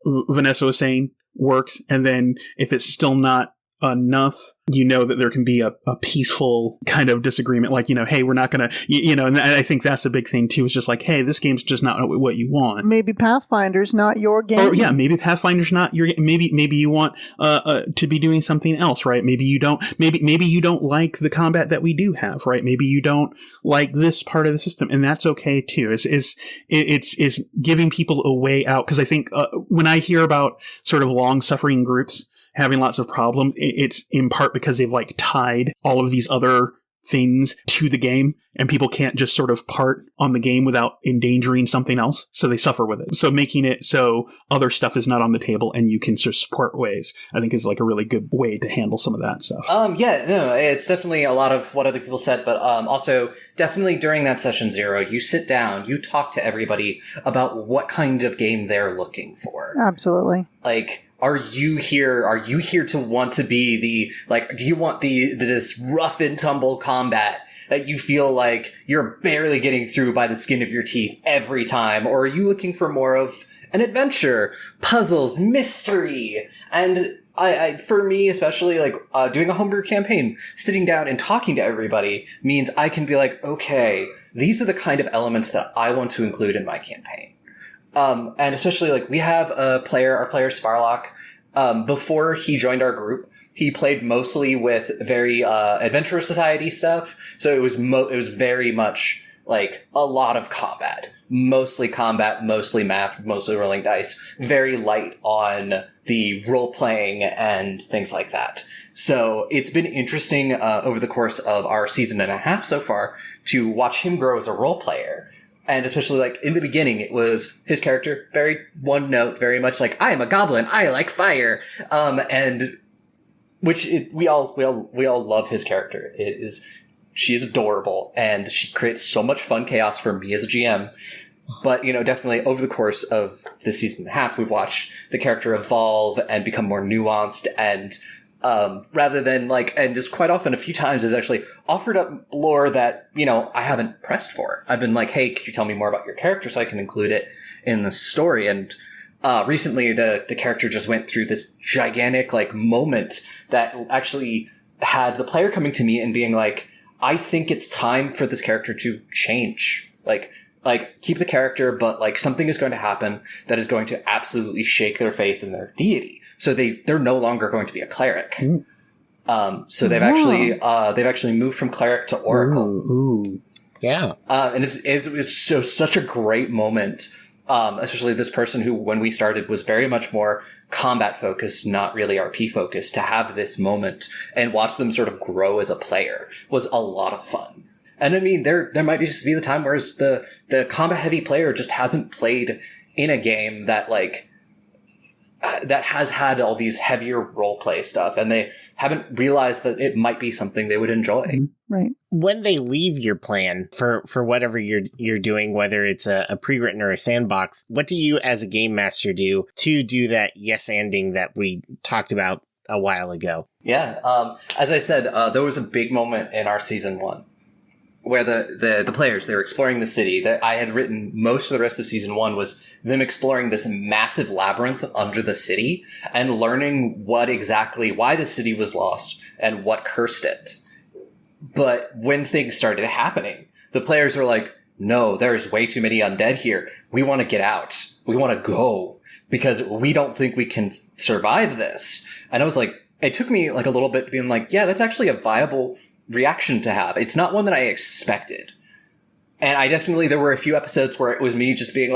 Vanessa was saying works. And then if it's still not enough, you know that there can be a peaceful kind of disagreement. Like, hey, we're not going to, and I think that's a big thing too. Is just like, hey, this game's just not what you want. Maybe Pathfinder's not your game. Or yeah, maybe Pathfinder's not your game. Maybe you want to be doing something else, right? Maybe you don't. Maybe you don't like the combat that we do have, right? Maybe you don't like this part of the system, and that's okay too. It's giving people a way out, because I think when I hear about sort of long-suffering groups having lots of problems, it's in part because they've like tied all of these other things to the game, and people can't just sort of part on the game without endangering something else, so they suffer with it. So making it so other stuff is not on the table and you can sort of support ways, I think is like a really good way to handle some of that stuff. Yeah, no, it's definitely a lot of what other people said, but also definitely during that session 0, you sit down, you talk to everybody about what kind of game they're looking for. Absolutely. Like, are you here to want to be do you want this rough and tumble combat that you feel like you're barely getting through by the skin of your teeth every time? Or are you looking for more of an adventure, puzzles, mystery? And I for me, especially, doing a homebrew campaign, sitting down and talking to everybody means I can be like, okay, these are the kind of elements that I want to include in my campaign. And especially, we have our player Sparlock. Before he joined our group, he played mostly with very Adventurous Society stuff. So it was very much a lot of combat, mostly math, mostly rolling dice, very light on the role playing and things like that. So it's been interesting over the course of our season and a half so far to watch him grow as a role player. And especially, in the beginning, it was his character, very one note, very much I am a goblin, I like fire. And we all love his character. She's adorable, and she creates so much fun chaos for me as a GM. But, definitely over the course of this season and a half, we've watched the character evolve and become more nuanced, and rather than and just quite often a few times has actually offered up lore that, I haven't pressed for. I've been hey, could you tell me more about your character so I can include it in the story? And recently the character just went through this gigantic moment that actually had the player coming to me and being I think it's time for this character to change. Keep the character, but something is going to happen that is going to absolutely shake their faith in their deity. So they're no longer going to be a cleric. So they've actually moved from cleric to oracle. Ooh. Yeah. And it's such a great moment. Especially this person who, when we started, was very much more combat focused, not really RP focused. To have this moment and watch them sort of grow as a player was a lot of fun. And I mean, there might just be the time where the combat heavy player just hasn't played in a game that that has had all these heavier role play stuff, and they haven't realized that it might be something they would enjoy. Right. When they leave your plan for whatever you're doing, whether it's a pre-written or a sandbox, what do you as a game master do to do that yes-anding that we talked about a while ago? Yeah. As I said, there was a big moment in our season 1 where the players, they were exploring the city. That I had written most of the rest of season 1 was them exploring this massive labyrinth under the city and learning why the city was lost and what cursed it. But when things started happening, the players were no, there's way too many undead here. We want to get out. We want to go because we don't think we can survive this. And I was it took me a little bit being yeah, that's actually a viable reaction to have. It's not one that I expected. And there were a few episodes where it was me just being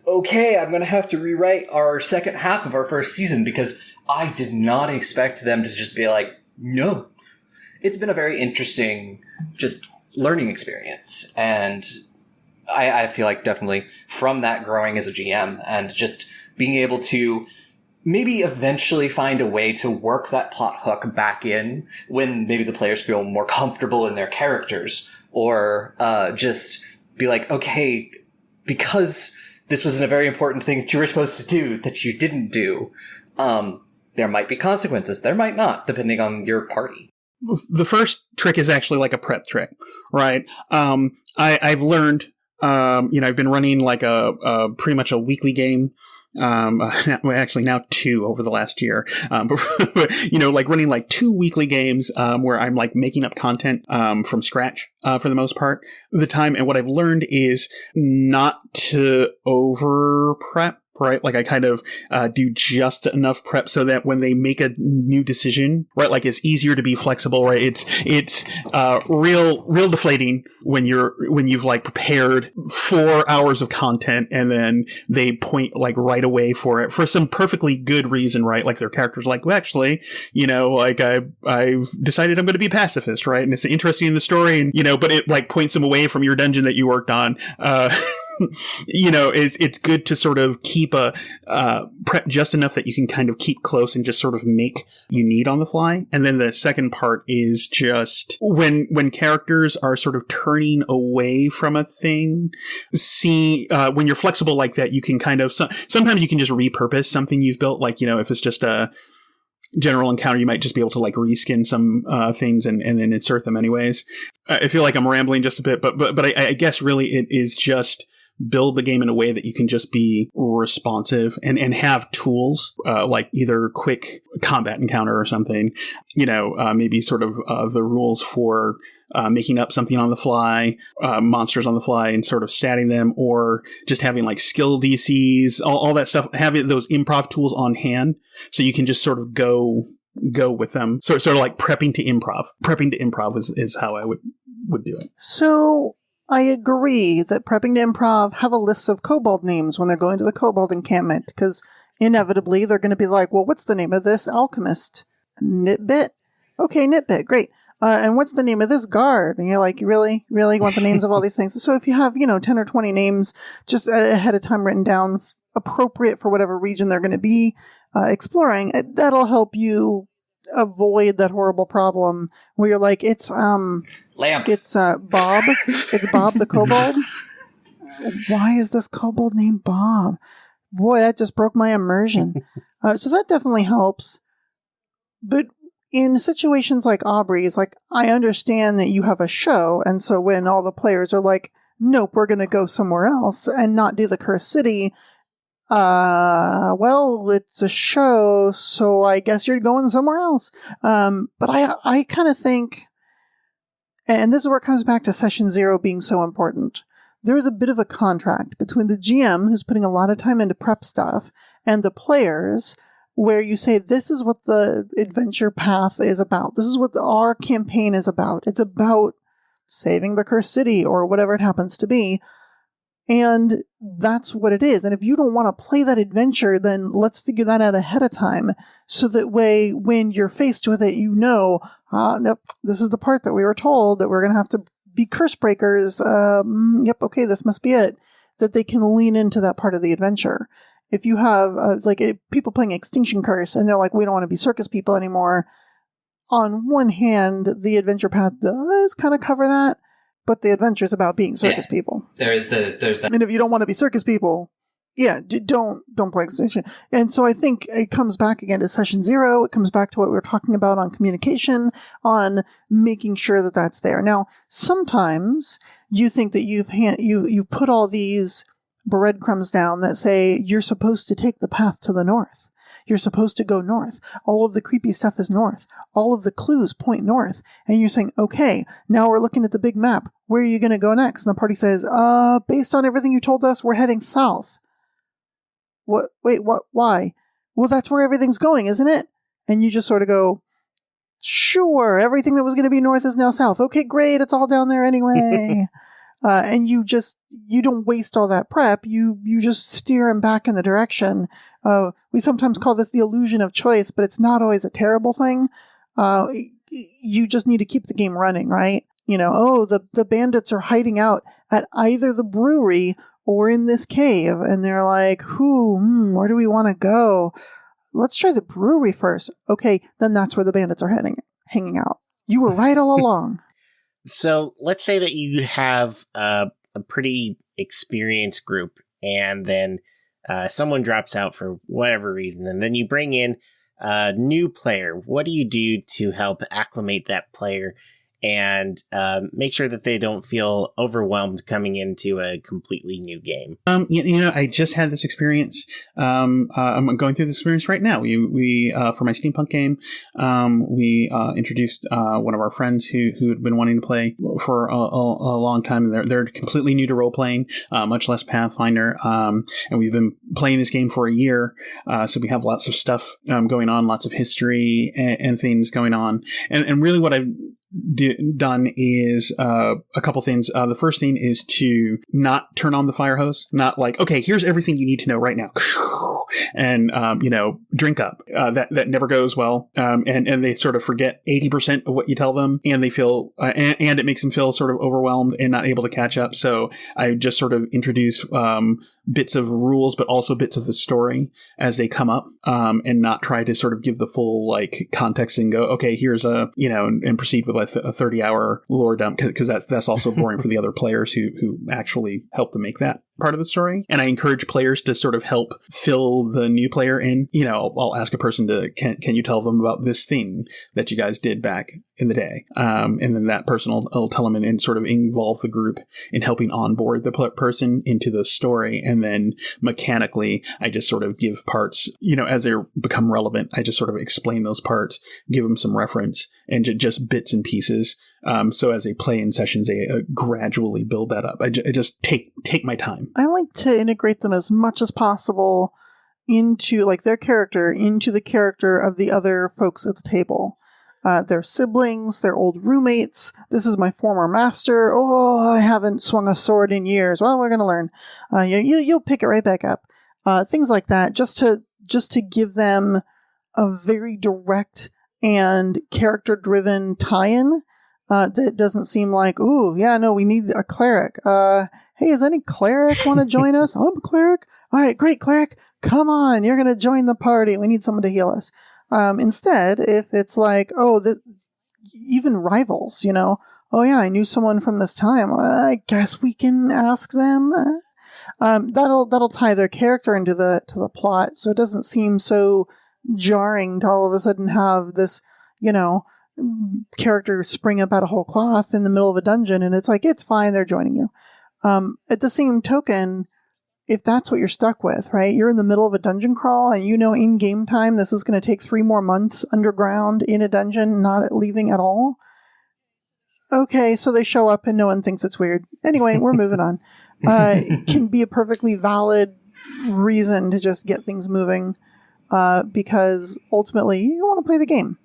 okay, I'm going to have to rewrite our second half of our first season because I did not expect them to just be no. It's been a very interesting just learning experience. And I feel definitely from that growing as a GM and just being able to maybe eventually find a way to work that plot hook back in when maybe the players feel more comfortable in their characters, or just be okay, because this wasn't a very important thing that you were supposed to do that you didn't do. There might be consequences. There might not, depending on your party. The first trick is actually a prep trick, right? I've learned, I've been running a pretty much a weekly game well, actually now 2 over the last year. Like running like 2 weekly games where I'm like making up content from scratch for the most part of the time. And what I've learned is not to over prep. Right, like I kind of do just enough prep so that when they make a new decision, right, like it's easier to be flexible. Right, it's real deflating when you've like prepared 4 hours of content and then they point like right away for it for some perfectly good reason. Right, like their character's like, well, actually, like I've decided I'm going to be pacifist, right, and it's interesting in the story, and but it like points them away from your dungeon that you worked on. It's good to sort of keep a prep just enough that you can kind of keep close and just sort of make you need on the fly. And then the second part is just when characters are sort of turning away from a thing, when you're flexible like that, you can kind of, sometimes you can just repurpose something you've built. Like, if it's just a general encounter, you might just be able to like reskin some things and then insert them anyways. I feel like I'm rambling just a bit, but I guess really it is just build the game in a way that you can just be responsive and have tools like either quick combat encounter or something, maybe sort of the rules for making up something on the fly, monsters on the fly and sort of statting them, or just having like skill DCs, all that stuff, having those improv tools on hand so you can just sort of go with them. So sort of like prepping to improv. Prepping to improv is how I would do it. So I agree that prepping to improv, have a list of kobold names when they're going to the kobold encampment, because inevitably they're going to be like, well, what's the name of this alchemist? Nitbit? Okay, Nitbit, great. And what's the name of this guard? And you're like, you really want the names of all these things? So if you have, 10 or 20 names just ahead of time written down, appropriate for whatever region they're going to be exploring, that'll help you avoid that horrible problem where you're like, it's Lamp. It's Bob. It's Bob the kobold. Why is this kobold named Bob? Boy, that just broke my immersion. So that definitely helps. But in situations like Aubrey's, like, I understand that you have a show, and so when all the players are like, nope, we're going to go somewhere else and not do the Cursed City, well, it's a show, so I guess you're going somewhere else. But I kind of think, and this is where it comes back to session 0 being so important. There is a bit of a contract between the GM, who's putting a lot of time into prep stuff, and the players, where you say, this is what the adventure path is about. This is what our campaign is about. It's about saving the Cursed City, or whatever it happens to be. And that's what it is. And if you don't want to play that adventure, then let's figure that out ahead of time. So that way, when you're faced with it, nope, this is the part that we were told that we're going to have to be curse breakers. Yep, okay, this must be it. That they can lean into that part of the adventure. If you have, people playing Extinction Curse, and they're like, we don't want to be circus people anymore. On one hand, the adventure path does kind of cover that. But the adventure is about being circus people. There's that. And if you don't want to be circus people, don't play Extinction. And so I think it comes back again to session 0. It comes back to what we were talking about on communication, on making sure that that's there. Now, sometimes you think that you put all these breadcrumbs down that say you're supposed to take the path to the north. You're supposed to go north. All of the creepy stuff is north. All of the clues point north. And you're saying, okay, now we're looking at the big map. Where are you going to go next? And the party says, based on everything you told us, we're heading south. What? Wait, what? Why? Well, that's where everything's going, isn't it? And you just sort of go, sure, everything that was going to be north is now south. Okay, great, it's all down there anyway. And you don't waste all that prep. You just steer them back in the direction. We sometimes call this the illusion of choice, but it's not always a terrible thing. You just need to keep the game running, right? The bandits are hiding out at either the brewery or in this cave, and they're like, where do we want to go? Let's try the brewery first. Okay, then that's where the bandits are hanging out. You were right all along. So let's say that you have a pretty experienced group, and then someone drops out for whatever reason, and then you bring in a new player. What do you do to help acclimate that player and make sure that they don't feel overwhelmed coming into a completely new game. I just had this experience. I'm going through this experience right now. We for my steampunk game, we introduced one of our friends who had been wanting to play for a long time. They're completely new to role playing, much less Pathfinder, and we've been playing this game for a year. So we have lots of stuff going on, lots of history and things going on, and really what I've done is a couple things. The first thing is to not turn on the fire hose, not like, okay, here's everything you need to know right now. And, drink up. That never goes well. And they sort of forget 80% of what you tell them, and they feel, and it makes them feel sort of overwhelmed and not able to catch up. So I just sort of introduce, bits of rules, but also bits of the story as they come up, and not try to sort of give the full like context and go, okay, here's and proceed with like a 30-hour lore dump, because that's also boring for the other players who actually help to make that part of the story. And I encourage players to sort of help fill the new player in. I'll ask a person can you tell them about this thing that you guys did back in the day? And then that person will tell them and sort of involve the group in helping onboard the person into the story. And then mechanically, I just sort of give parts, as they become relevant, I just sort of explain those parts, give them some reference, and just bits and pieces. So as they play in sessions, they gradually build that up. I just take my time. I like to integrate them as much as possible into like their character, into the character of the other folks at the table. Their siblings, their old roommates. This is my former master. Oh, I haven't swung a sword in years. Well, we're going to learn. You'll pick it right back up. Things like that, just to give them a very direct and character-driven tie-in. That doesn't seem like, ooh, yeah, no, we need a cleric. Hey, does any cleric want to join us? I'm a cleric. All right, great, cleric. Come on, you're going to join the party. We need someone to heal us. Instead, if it's like, even rivals, oh yeah, I knew someone from this time. I guess we can ask them. That'll tie their character into the plot, so it doesn't seem so jarring to all of a sudden have this, character spring up out of whole cloth in the middle of a dungeon, and it's like, it's fine, they're joining you. At the same token, if that's what you're stuck with, right? You're in the middle of a dungeon crawl, and in game time, this is going to take 3 more months underground in a dungeon, not leaving at all. Okay, so they show up and no one thinks it's weird. Anyway, we're moving on. It can be a perfectly valid reason to just get things moving, because ultimately you want to play the game.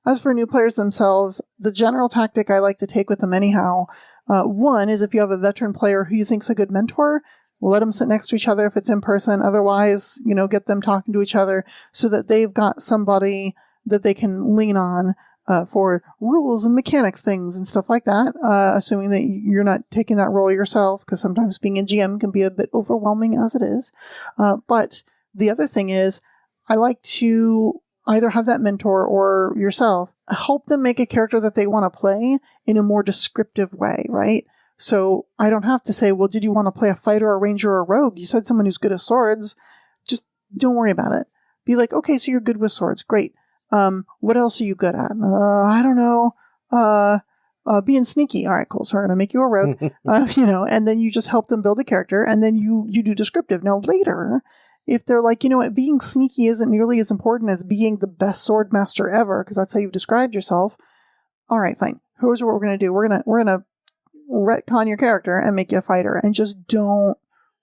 As for new players themselves, the general tactic I like to take with them anyhow, one is if you have a veteran player who you think's a good mentor, let them sit next to each other if it's in person. Otherwise, get them talking to each other so that they've got somebody that they can lean on for rules and mechanics things and stuff like that, assuming that you're not taking that role yourself, because sometimes being a GM can be a bit overwhelming as it is. But the other thing is, I like to either have that mentor or yourself help them make a character that they want to play in a more descriptive way, right? So I don't have to say, well, did you want to play a fighter, a ranger, or a rogue? You said someone who's good at swords. Just don't worry about it. Be like, okay, so you're good with swords. Great. What else are you good at? I don't know. Being sneaky. All right, cool. So we're going to make you a rogue. And then you just help them build a character, and then you do descriptive. Now later, if they're like, what, being sneaky isn't nearly as important as being the best sword master ever, because that's how you've described yourself. All right, fine. Here's what we're going to do. We're going to retcon your character and make you a fighter, and just don't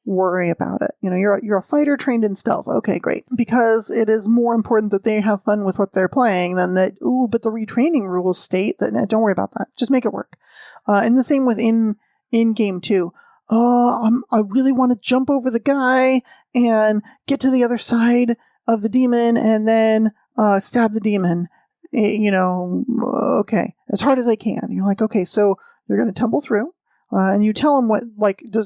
worry about it. You're a fighter trained in stealth. Okay, great. Because it is more important that they have fun with what they're playing than that, but the retraining rules state that, don't worry about that. Just make it work. And the same with in game too. I really want to jump over the guy and get to the other side of the demon and then stab the demon. Okay, as hard as I can. You're like, okay, so you're going to tumble through, and you tell them what,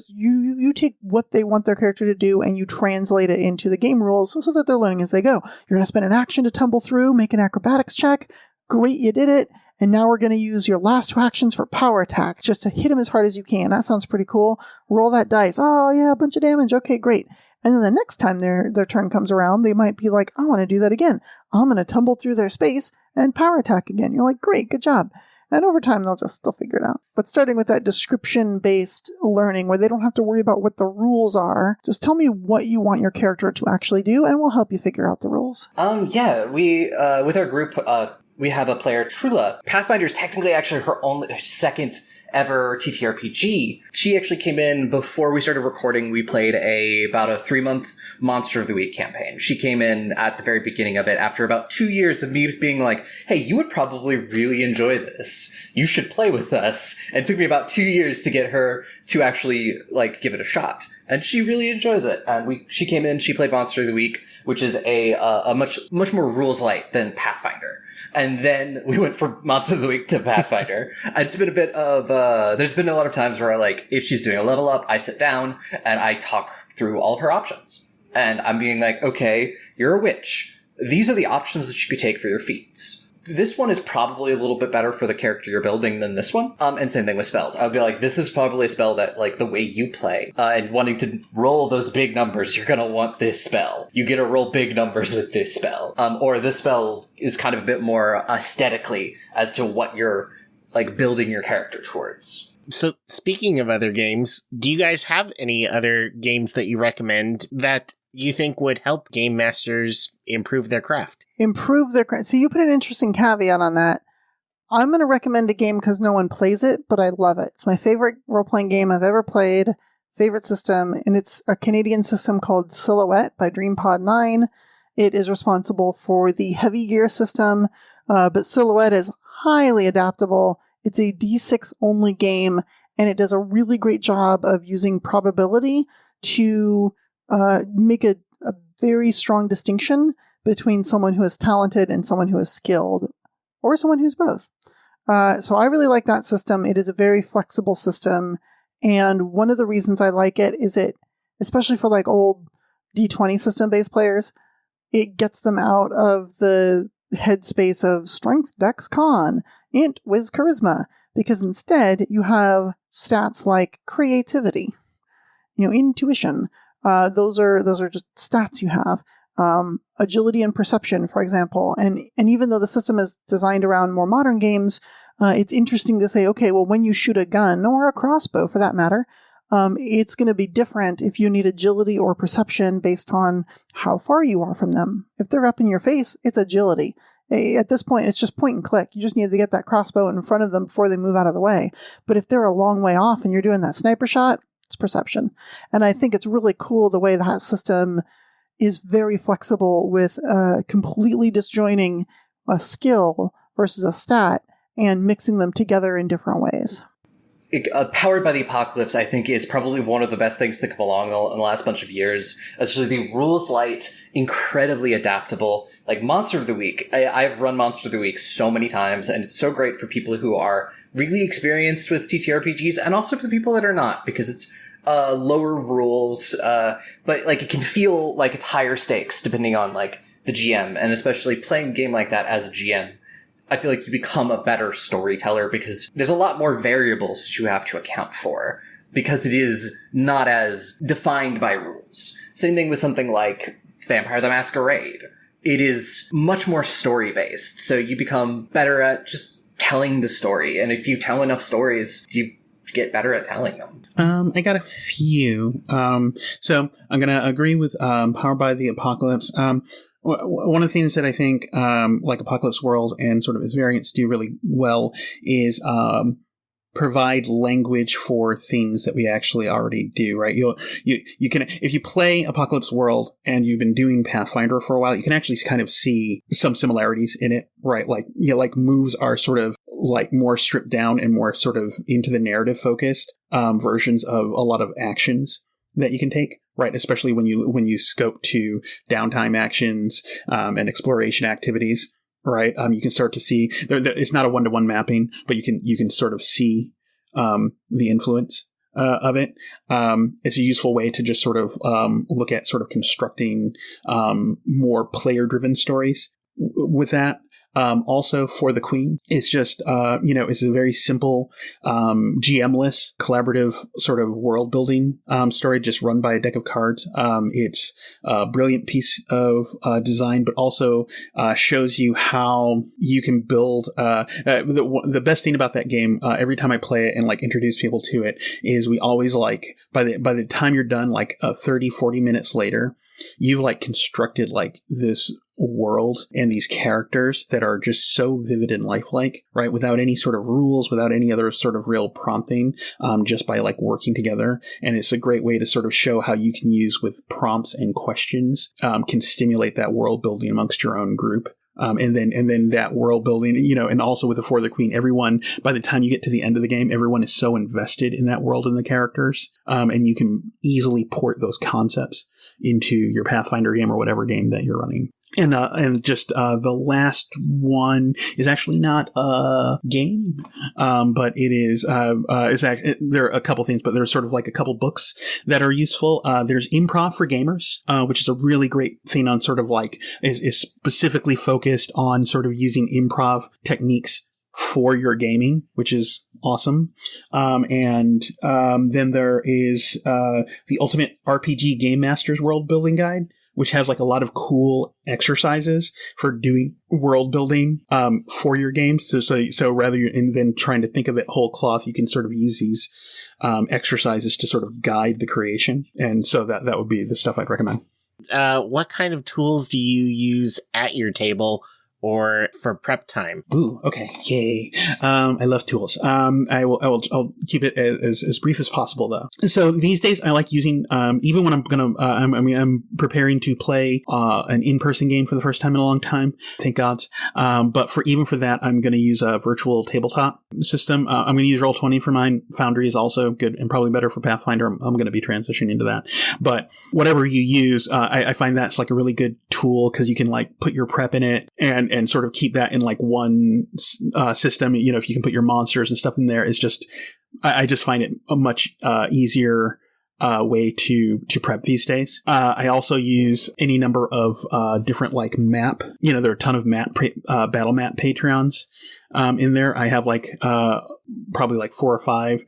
you take what they want their character to do and you translate it into the game rules so that they're learning as they go. You're going to spend an action to tumble through, make an acrobatics check. Great, you did it. And now we're going to use your last 2 actions for power attack, just to hit them as hard as you can. That sounds pretty cool. Roll that dice. Oh, yeah, a bunch of damage. Okay, great. And then the next time their turn comes around, they might be like, I want to do that again. I'm going to tumble through their space and power attack again. You're like, great, good job. And over time, they'll figure it out. But starting with that description-based learning where they don't have to worry about what the rules are, just tell me what you want your character to actually do, and we'll help you figure out the rules. Yeah, we, with our group, we have a player, Trula. Pathfinder is technically actually her second ever TTRPG. She actually came in before we started recording. We played about a 3-month Monster of the Week campaign. She came in at the very beginning of it after about 2 years of me being like, hey, you would probably really enjoy this. You should play with us. And it took me about 2 years to get her to actually give it a shot. And she really enjoys it. And she came in, she played Monster of the Week, which is a much more rules light than Pathfinder. And then we went from Monster of the Week to Pathfinder. It's been a bit of, there's been a lot of times where if she's doing a level up, I sit down and I talk through all of her options. And I'm being like, okay, you're a witch. These are the options that you could take for your feats. This one is probably a little bit better for the character you're building than this one. And same thing with spells. I would be like, this is probably a spell that, the way you play, and wanting to roll those big numbers, you're gonna want this spell. You get to roll big numbers with this spell. Or this spell is kind of a bit more aesthetically as to what you're, building your character towards. So, speaking of other games, do you guys have any other games that you recommend that you think would help game masters improve their craft? Improve their craft. So you put an interesting caveat on that. I'm going to recommend a game because no one plays it, but I love it. It's my favorite role-playing game I've ever played, favorite system, and it's a Canadian system called Silhouette by DreamPod 9. It is responsible for the heavy gear system, but Silhouette is highly adaptable. It's a D6-only game, and it does a really great job of using probability to make a very strong distinction between someone who is talented and someone who is skilled, or someone who's both. So I really like that system. It is a very flexible system, and one of the reasons I like it is especially for old D20 system-based players, it gets them out of the headspace of strength, dex, con, int, whiz, charisma, because instead you have stats like creativity, intuition. Those are just stats you have. Agility and perception, for example. And even though the system is designed around more modern games, it's interesting to say, okay, well, when you shoot a gun, or a crossbow for that matter, it's going to be different if you need agility or perception based on how far you are from them. If they're up in your face, it's agility. At this point, it's just point and click. You just need to get that crossbow in front of them before they move out of the way. But if they're a long way off and you're doing that sniper shot, it's perception. And I think it's really cool the way that system is very flexible with completely disjoining a skill versus a stat and mixing them together in different ways. Powered by the Apocalypse, I think, is probably one of the best things to come along in the last bunch of years. Especially the rules light, incredibly adaptable. Monster of the Week. I've run Monster of the Week so many times, and it's so great for people who are really experienced with TTRPGs, and also for the people that are not, because it's lower rules, but it can feel like it's higher stakes depending on the GM, and especially playing a game like that as a GM. I feel like you become a better storyteller because there's a lot more variables that you have to account for because it is not as defined by rules. Same thing with something like Vampire the Masquerade. It is much more story-based, so you become better at just telling the story. And if you tell enough stories, you get better at telling them. I got a few. So I'm going to agree with Powered by the Apocalypse. One of the things that I think Apocalypse World and sort of its variants do really well is provide language for things that we actually already do, right? You can, if you play Apocalypse World and you've been doing Pathfinder for a while, you can actually kind of see some similarities in it, right? Moves are sort of more stripped down and more sort of into the narrative focused versions of a lot of actions that you can take, right? Especially when you scope to downtime actions and exploration activities. Right, you can start to see it's not a one-to-one mapping, but you can sort of see the influence of it. It's a useful way to just sort of look at sort of constructing more player-driven stories with that. Also for the Queen, it's just, it's a very simple, GM-less, collaborative sort of world building story just run by a deck of cards. It's a brilliant piece of design, but also shows you how you can build. The best thing about that game, every time I play it and like introduce people to it, is we always like by the time you're done, like 30-40 minutes later, you've like constructed like this world and these characters that are just so vivid and lifelike, right? Without any sort of rules, without any other sort of real prompting, just by like working together. And it's a great way to sort of show how you can use with prompts and questions, can stimulate that world building amongst your own group. And then that world building, and also with the For the Queen, everyone, by the time you get to the end of the game, everyone is so invested in that world and the characters. And you can easily port those concepts into your Pathfinder game or whatever game that you're running. And just the last one is actually not a game, but it is. There are a couple things, but there's sort of like a couple books that are useful. There's Improv for Gamers, which is a really great thing on sort of like is specifically focused on sort of using improv techniques for your gaming, which is awesome. And then there is the Ultimate RPG Game Master's World Building Guide, which has like a lot of cool exercises for doing world building for your games. So rather than trying to think of it whole cloth, you can sort of use these exercises to sort of guide the creation. And so that would be the stuff I'd recommend. What kind of tools do you use at your table or for prep time? Ooh, okay. Yay. I love tools. I'll keep it as brief as possible though. So these days I like using, even when I'm preparing to play, an in-person game for the first time in a long time, thank gods. But for that, I'm going to use a virtual tabletop system. I'm going to use Roll20 for mine. Foundry is also good and probably better for Pathfinder. I'm going to be transitioning into that. But whatever you use, I find that's like a really good tool because you can like put your prep in it and sort of keep that in like one system. If you can put your monsters and stuff in there, it's just, I just find it a much easier way to prep these days. I also use any number of different like map. There are a ton of battle map Patreons in there. I have like probably like 4 or 5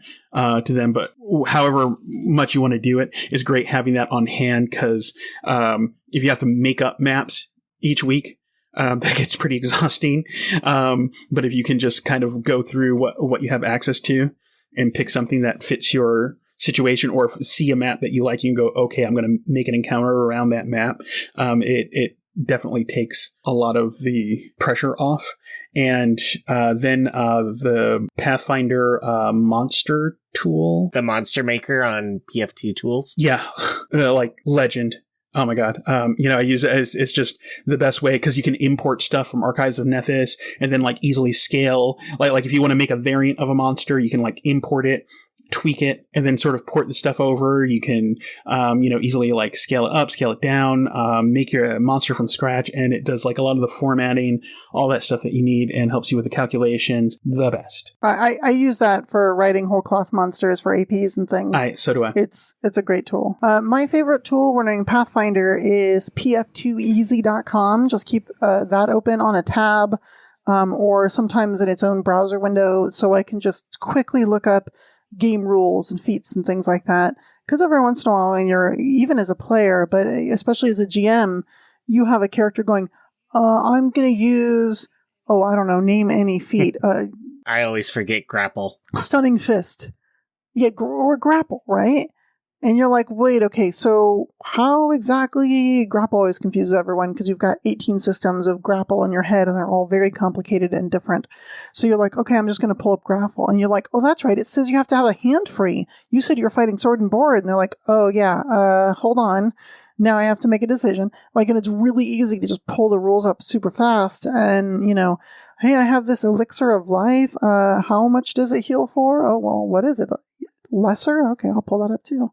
to them, but however much you want to do it, is great having that on hand because if you have to make up maps each week, that gets pretty exhausting. But if you can just kind of go through what you have access to and pick something that fits your situation, or see a map that you like, you can go, okay, I'm going to make an encounter around that map. It definitely takes a lot of the pressure off. And then the Pathfinder monster tool. The Monster Maker on PF2 Tools? Yeah, like legend. Oh my God. I use it as, it's just the best way because you can import stuff from Archives of Nethys and then like easily scale. Like if you want to make a variant of a monster, you can like import it, tweak it, and then sort of port the stuff over. You can, easily like scale it up, scale it down, make your monster from scratch. And it does like a lot of the formatting, all that stuff that you need, and helps you with the calculations. The best. I use that for writing whole cloth monsters for APs and things. So do I. It's a great tool. My favorite tool when running Pathfinder is pf2easy.com. Just keep that open on a tab, or sometimes in its own browser window, so I can just quickly look up game rules and feats and things like that. Because every once in a while, when you're, even as a player, but especially as a GM, you have a character going, I'm going to use, I don't know, name any feat. I always forget grapple. Stunning Fist. Yeah, or grapple, right? And you're like, wait, okay, so how exactly? Grapple always confuses everyone because you've got 18 systems of grapple in your head and they're all very complicated and different. So you're like, okay, I'm just going to pull up grapple. And you're like, oh, that's right. It says you have to have a hand free. You said you're fighting sword and board. And they're like, oh, yeah, hold on. Now I have to make a decision. And it's really easy to just pull the rules up super fast. And, hey, I have this elixir of life. How much does it heal for? Oh, well, what is it? Lesser? Okay, I'll pull that up too.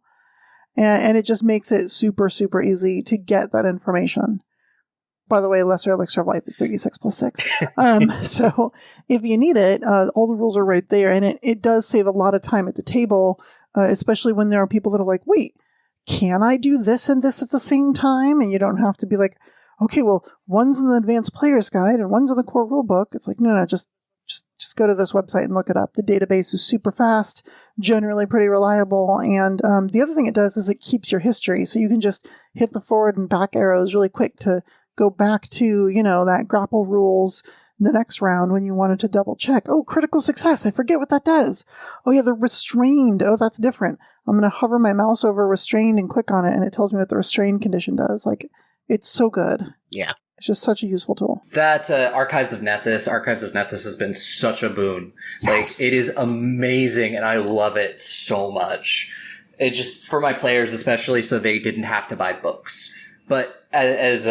And it just makes it super, super easy to get that information. By the way, lesser elixir of life is 36 plus 6. So if you need it, all the rules are right there. And it does save a lot of time at the table, especially when there are people that are like, wait, can I do this and this at the same time? And you don't have to be like, okay, well, one's in the advanced player's guide and one's in the core rulebook. It's like, no, just go to this website and look it up. The database is super fast, generally pretty reliable. And the other thing it does is it keeps your history. So you can just hit the forward and back arrows really quick to go back to, that grapple rules the next round when you wanted to double check. Oh, critical success. I forget what that does. Oh, yeah, they're restrained. Oh, that's different. I'm going to hover my mouse over restrained and click on it, and it tells me what the restrained condition does. Like, it's so good. Yeah. It's just such a useful tool. That Archives of Nethys has been such a boon. Yes. Like, it is amazing, and I love it so much. It just, for my players especially, so they didn't have to buy books. But as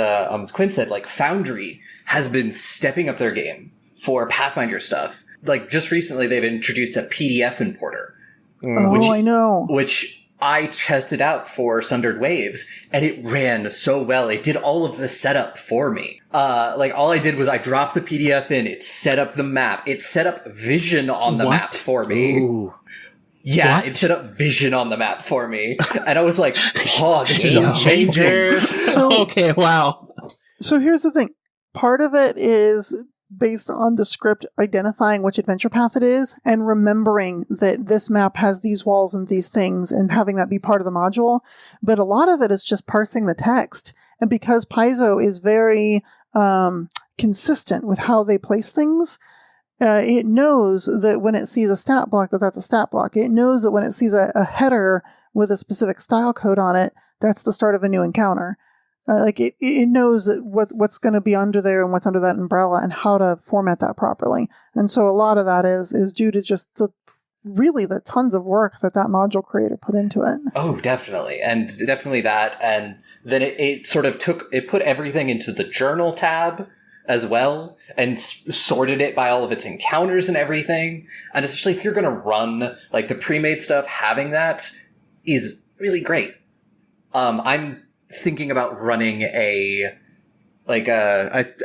Quinn said, like, Foundry has been stepping up their game for Pathfinder stuff. Like, just recently they've introduced a PDF importer. I know. Which I tested out for Sundered Waves, and it ran so well. It did all of the setup for me. All I did was I dropped the PDF in, it set up the map, it set up vision on the map for me. Ooh. Yeah, What? it set up vision on the map for me. And I was like, oh, this is amazing. Okay, wow. So here's the thing. Part of it is based on the script identifying which adventure path it is and remembering that this map has these walls and these things and having that be part of the module. But a lot of it is just parsing the text. And because Paizo is very consistent with how they place things, it knows that when it sees a stat block, that's a stat block. It knows that when it sees a header with a specific style code on it, that's the start of a new encounter. It knows that what's going to be under there and what's under that umbrella and how to format that properly. And so a lot of that is due to just the tons of work that module creator put into it. Oh, definitely. And definitely that. And then it sort of put everything into the journal tab as well and sorted it by all of its encounters and everything. And especially if you're going to run like the pre-made stuff, having that is really great. I'm thinking about running I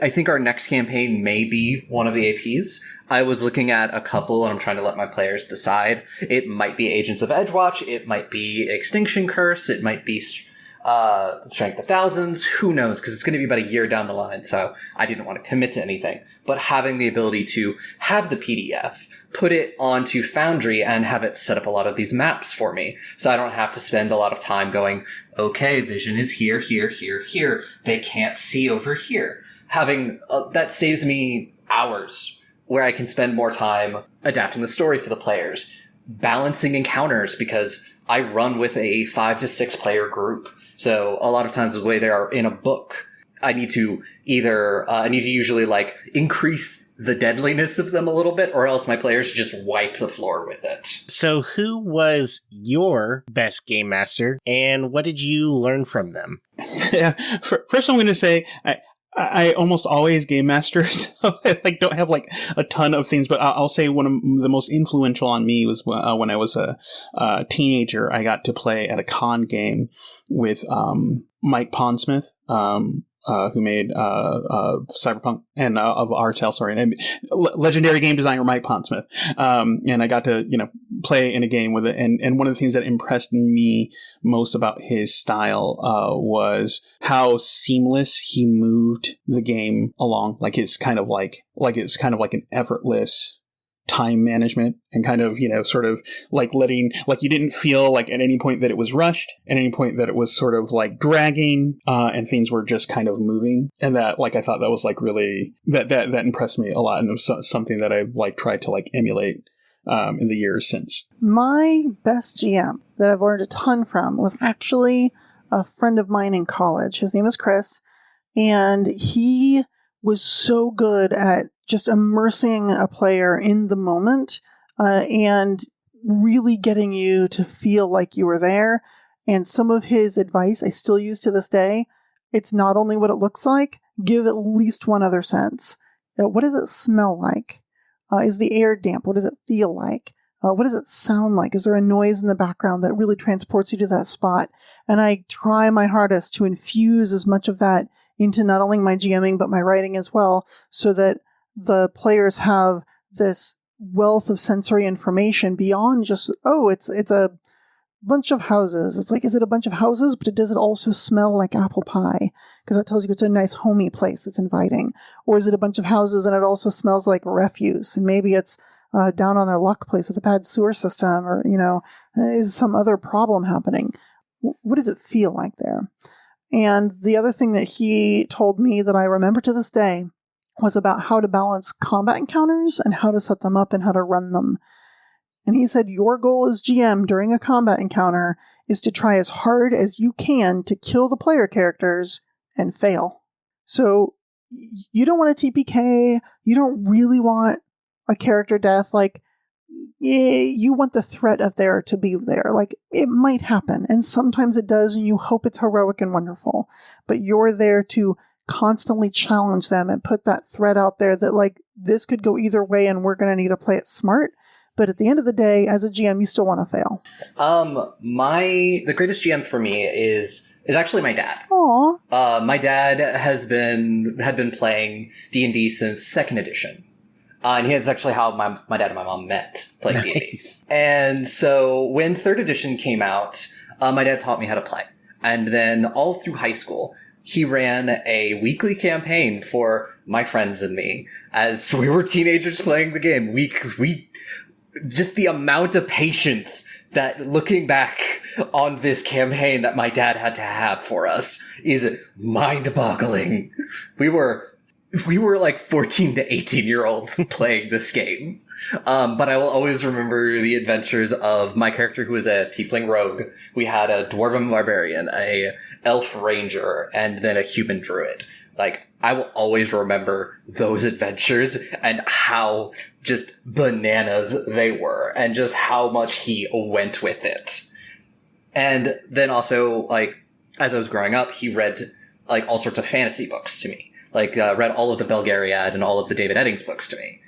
think our next campaign may be one of the APs. I was looking at a couple and I'm trying to let my players decide. It might be Agents of Edgewatch. It might be Extinction Curse. It might be Strength of Thousands. Who knows? Because it's going to be about a year down the line. So I didn't want to commit to anything. But having the ability to have the PDF, put it onto Foundry and have it set up a lot of these maps for me. So I don't have to spend a lot of time going, okay, vision is here, here, here, here. They can't see over here. Having that saves me hours where I can spend more time adapting the story for the players, balancing encounters because I run with a 5 to 6 player group. So a lot of times the way they are in a book, I need to usually like increase the deadliness of them a little bit, or else my players just wipe the floor with it. So who was your best game master, and what did you learn from them? Yeah. First, I'm going to say I almost always game master, so I don't have like a ton of things. But I'll say one of the most influential on me was when I was a teenager. I got to play at a con game with Mike Pondsmith. Who made Cyberpunk and of Artel, and legendary game designer Mike Pondsmith. And I got to, play in a game with it. And one of the things that impressed me most about his style was how seamless he moved the game along. It's kind of like an effortless time management and kind of, sort of like letting, like you didn't feel like at any point that it was rushed, at any point that it was sort of like dragging, and things were just kind of moving. And that, I thought that was really, that impressed me a lot. And it was something that I've tried to emulate, in the years since. My best GM that I've learned a ton from was actually a friend of mine in college. His name is Chris, and he was so good at just immersing a player in the moment and really getting you to feel like you were there. And some of his advice I still use to this day. It's not only what it looks like, give at least one other sense. What does it smell like? Is the air damp? What does it feel like? What does it sound like? Is there a noise in the background that really transports you to that spot? And I try my hardest to infuse as much of that into not only my GMing, but my writing as well, so that the players have this wealth of sensory information beyond just, it's a bunch of houses. It's like, is it a bunch of houses, but does it also smell like apple pie? Because that tells you it's a nice homey place that's inviting. Or is it a bunch of houses and it also smells like refuse? And maybe it's down on their luck place with a bad sewer system, or, is some other problem happening? What does it feel like there? And the other thing that he told me that I remember to this day was about how to balance combat encounters and how to set them up and how to run them. And he said, your goal as GM during a combat encounter is to try as hard as you can to kill the player characters and fail. So you don't want a TPK. You don't really want a character death. Like, you want the threat of there to be there. Like, it might happen, and sometimes it does, and you hope it's heroic and wonderful. But you're there to constantly challenge them and put that threat out there that, like, this could go either way, and we're going to need to play it smart. But at the end of the day, as a GM, you still want to fail. The greatest GM for me is actually my dad. Aww. My dad had been playing D&D since 2nd edition. And that's actually how my dad and my mom met, playing D&D. And so when 3rd edition came out, my dad taught me how to play. And then all through high school, he ran a weekly campaign for my friends and me as we were teenagers playing the game. We just the amount of patience that, looking back on this campaign, that my dad had to have for us is mind-boggling. We were like 14 to 18-year-olds playing this game. But I will always remember the adventures of my character, who was a tiefling rogue. We had a dwarven barbarian, a elf ranger, and then a human druid. Like, I will always remember those adventures and how just bananas they were, and just how much he went with it. And then also, like, as I was growing up, he read, like, all sorts of fantasy books to me. Like, read all of the Belgariad and all of the David Eddings books to me.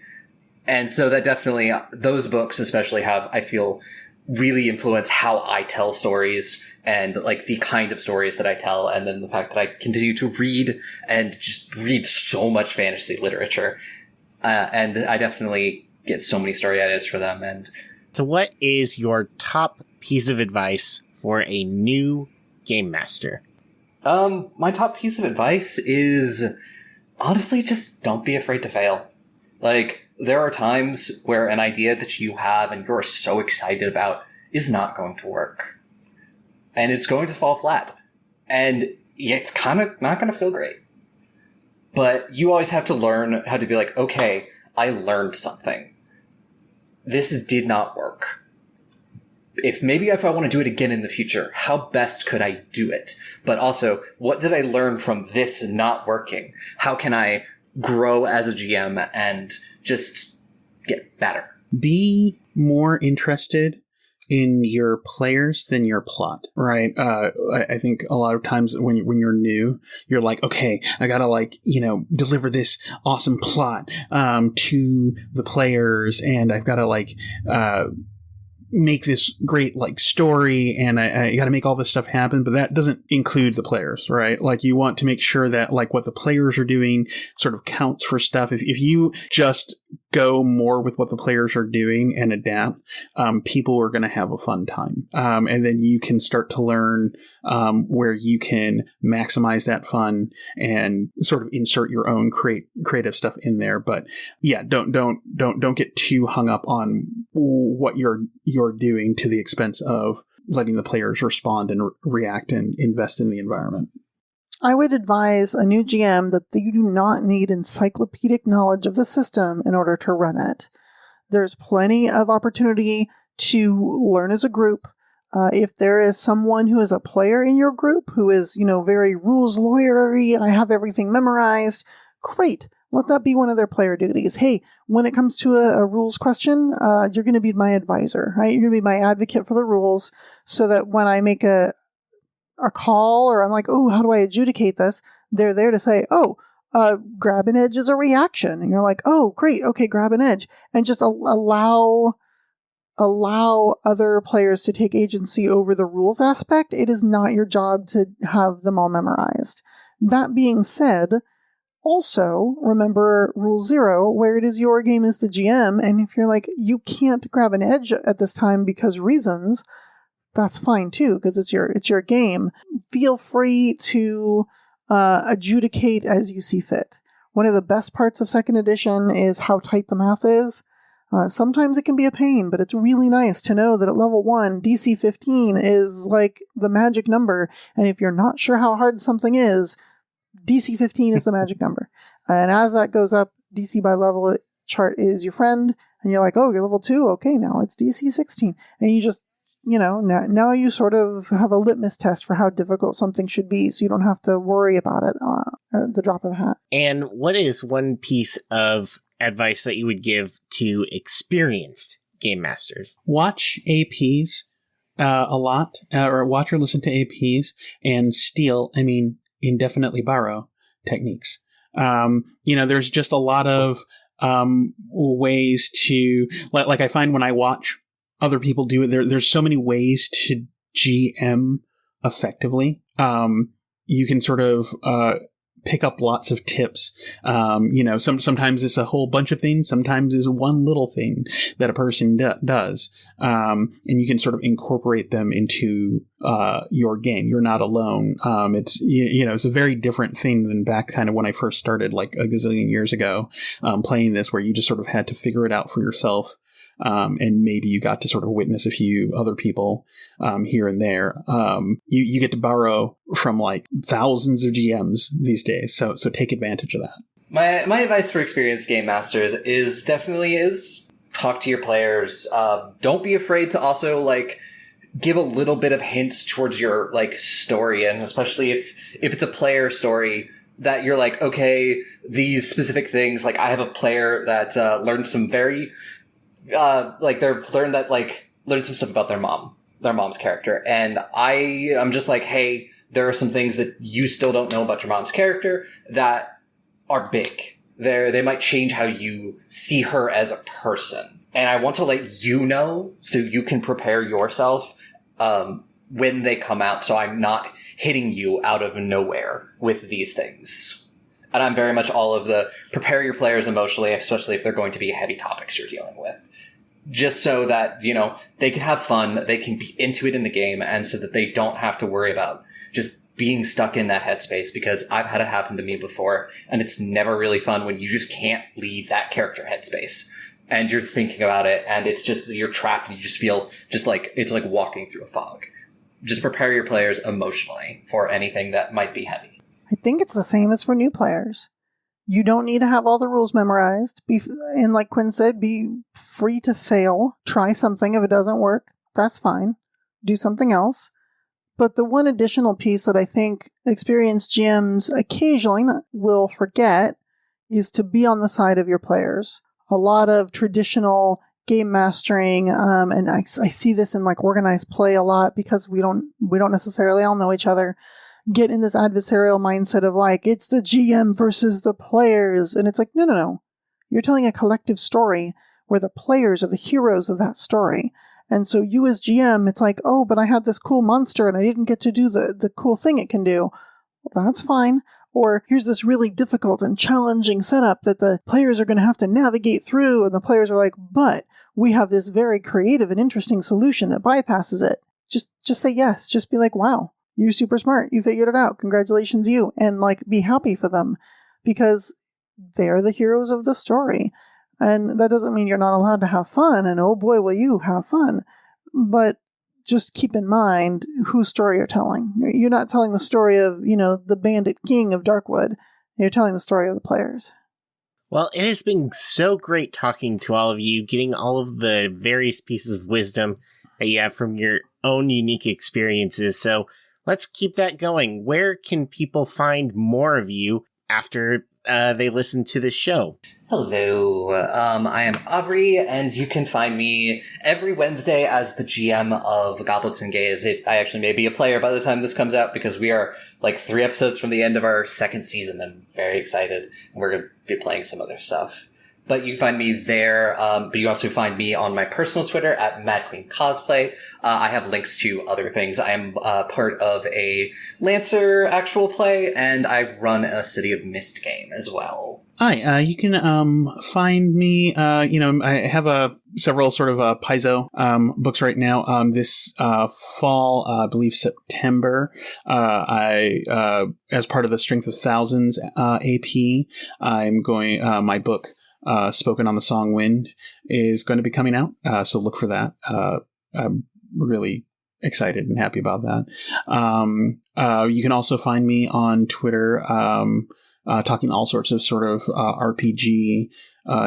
And so that definitely, those books especially have, I feel, really influence how I tell stories, and, like, the kind of stories that I tell, and then the fact that I continue to read and just read so much fantasy literature. And I definitely get so many story ideas for them. And so what is your top piece of advice for a new game master? My top piece of advice is, honestly, just don't be afraid to fail. Like, there are times where an idea that you have and you're so excited about is not going to work. And it's going to fall flat. And it's kind of not going to feel great. But you always have to learn how to be like, okay, I learned something. This did not work. If I want to do it again in the future, how best could I do it? But also, what did I learn from this not working? How can I grow as a GM and just get better? Be more interested in your players than your plot, right? I think a lot of times when you're new, you're like, okay, I gotta, like, deliver this awesome plot to the players, and I've gotta, like, make this great, like, story, and I got to make all this stuff happen, but that doesn't include the players, right? Like, you want to make sure that, like, what the players are doing sort of counts for stuff. If you just go more with what the players are doing and adapt, people are going to have a fun time. And then you can start to learn where you can maximize that fun and sort of insert your own creative stuff in there. But yeah, don't get too hung up on what you're doing to the expense of letting the players respond and react and invest in the environment. I would advise a new GM that you do not need encyclopedic knowledge of the system in order to run it. There's plenty of opportunity to learn as a group. If there is someone who is a player in your group who is, very rules lawyery, I have everything memorized, great. Let that be one of their player duties. Hey, when it comes to a rules question, you're going to be my advisor, right? You're going to be my advocate for the rules, so that when I make a call, or I'm like, oh, how do I adjudicate this? They're there to say, grab an edge is a reaction. And you're like, oh, great. Okay, grab an edge. And just allow other players to take agency over the rules aspect. It is not your job to have them all memorized. That being said, also remember Rule 0, where it is your game as the GM. And if you're like, you can't grab an edge at this time because reasons, that's fine too, because it's your game. Feel free to adjudicate as you see fit. One of the best parts of 2nd edition is how tight the math is. Sometimes it can be a pain, but it's really nice to know that at level 1, DC 15 is like the magic number, and if you're not sure how hard something is, DC 15 is the magic number. And as that goes up, DC by level chart is your friend, and you're like, oh, you're level 2? Okay, now it's DC 16. And you just, now you sort of have a litmus test for how difficult something should be, so you don't have to worry about it at the drop of a hat. And what is one piece of advice that you would give to experienced game masters? Watch APs a lot, or watch or listen to APs, and indefinitely borrow techniques. There's just a lot of ways to, like I find when I watch other people do it, there's so many ways to GM effectively. You can sort of pick up lots of tips. Sometimes it's a whole bunch of things. Sometimes it's one little thing that a person does. And you can sort of incorporate them into your game. You're not alone. It's a very different thing than back kind of when I first started like a gazillion years ago, playing this, where you just sort of had to figure it out for yourself. And maybe you got to sort of witness a few other people here and there. You get to borrow from like thousands of GMs these days, so take advantage of that. My advice for experienced game masters is talk to your players. Don't be afraid to also like give a little bit of hints towards your like story, and especially if it's a player story that you're like, okay, these specific things. Like I have a player that learned some very learned some stuff about their mom's character. And I'm just like, hey, there are some things that you still don't know about your mom's character that are big. They might change how you see her as a person. And I want to let you know so you can prepare yourself when they come out, so I'm not hitting you out of nowhere with these things. And I'm very much all of the prepare your players emotionally, especially if they're going to be heavy topics you're dealing with. Just so that, they can have fun, they can be into it in the game, and so that they don't have to worry about just being stuck in that headspace, because I've had it happen to me before, and it's never really fun when you just can't leave that character headspace. And you're thinking about it, and it's just, you're trapped, and you just feel just like, it's like walking through a fog. Just prepare your players emotionally for anything that might be heavy. I think it's the same as for new players. You don't need to have all the rules memorized. And like Quinn said, be free to fail. Try something. If it doesn't work, that's fine. Do something else. But the one additional piece that I think experienced GMs occasionally will forget is to be on the side of your players. A lot of traditional game mastering, and I see this in like organized play a lot, because we don't necessarily all know each other, get in this adversarial mindset of like, it's the GM versus the players. And it's like, no. You're telling a collective story where the players are the heroes of that story. And so you as GM, it's like, oh, but I had this cool monster and I didn't get to do the cool thing it can do. Well, that's fine. Or here's this really difficult and challenging setup that the players are going to have to navigate through. And the players are like, but we have this very creative and interesting solution that bypasses it. Just say yes. Just be like, wow. You're super smart. You figured it out. Congratulations, you. And like, be happy for them, because they're the heroes of the story. And that doesn't mean you're not allowed to have fun. And oh boy, will you have fun. But just keep in mind whose story you're telling. You're not telling the story of, the bandit king of Darkwood. You're telling the story of the players. Well, it has been so great talking to all of you, getting all of the various pieces of wisdom that you have from your own unique experiences. So let's keep that going. Where can people find more of you after they listen to the show? Hello, I am Aubrey, and you can find me every Wednesday as the GM of Goblets and Gays. I actually may be a player by the time this comes out, because we are like 3 episodes from the end of our 2nd season, and very excited. And we're going to be playing some other stuff. But you can find me there, but you also find me on my personal Twitter at Mad Queen Cosplay. I have links to other things. I am part of a Lancer actual play, and I run a City of Mist game as well. Hi, you can find me. I have several sort of Paizo books right now. This fall, I believe September, I as part of the Strength of Thousands AP, I'm going. My book, Spoken on the Song Wind, is going to be coming out. So look for that. I'm really excited and happy about that. You can also find me on Twitter. Talking all sorts of sort of RPG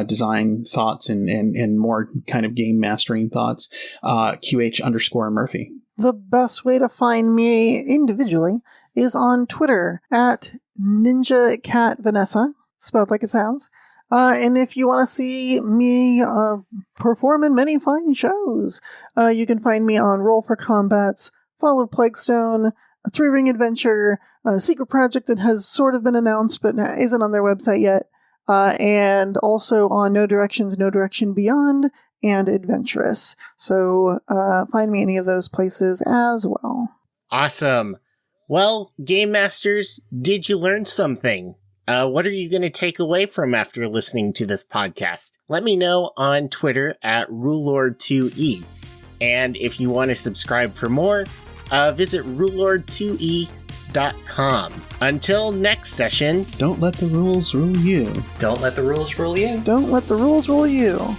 design thoughts and more kind of game mastering thoughts. QH_Murphy. The best way to find me individually is on Twitter at Ninja Cat Vanessa, spelled like it sounds. And if you want to see me perform in many fine shows, you can find me on Roll for Combat's Fall of Plaguestone, a 3-ring adventure, a secret project that has sort of been announced but isn't on their website yet, and also on No Directions, No Direction Beyond, and Adventurous. So find me any of those places as well. Awesome. Well, Game Masters, did you learn something? What are you going to take away from after listening to this podcast? Let me know on Twitter at Rulelord2E. And if you want to subscribe for more, visit Rulelord2E.com. Until next session, don't let the rules rule you. Don't let the rules rule you. Don't let the rules rule you.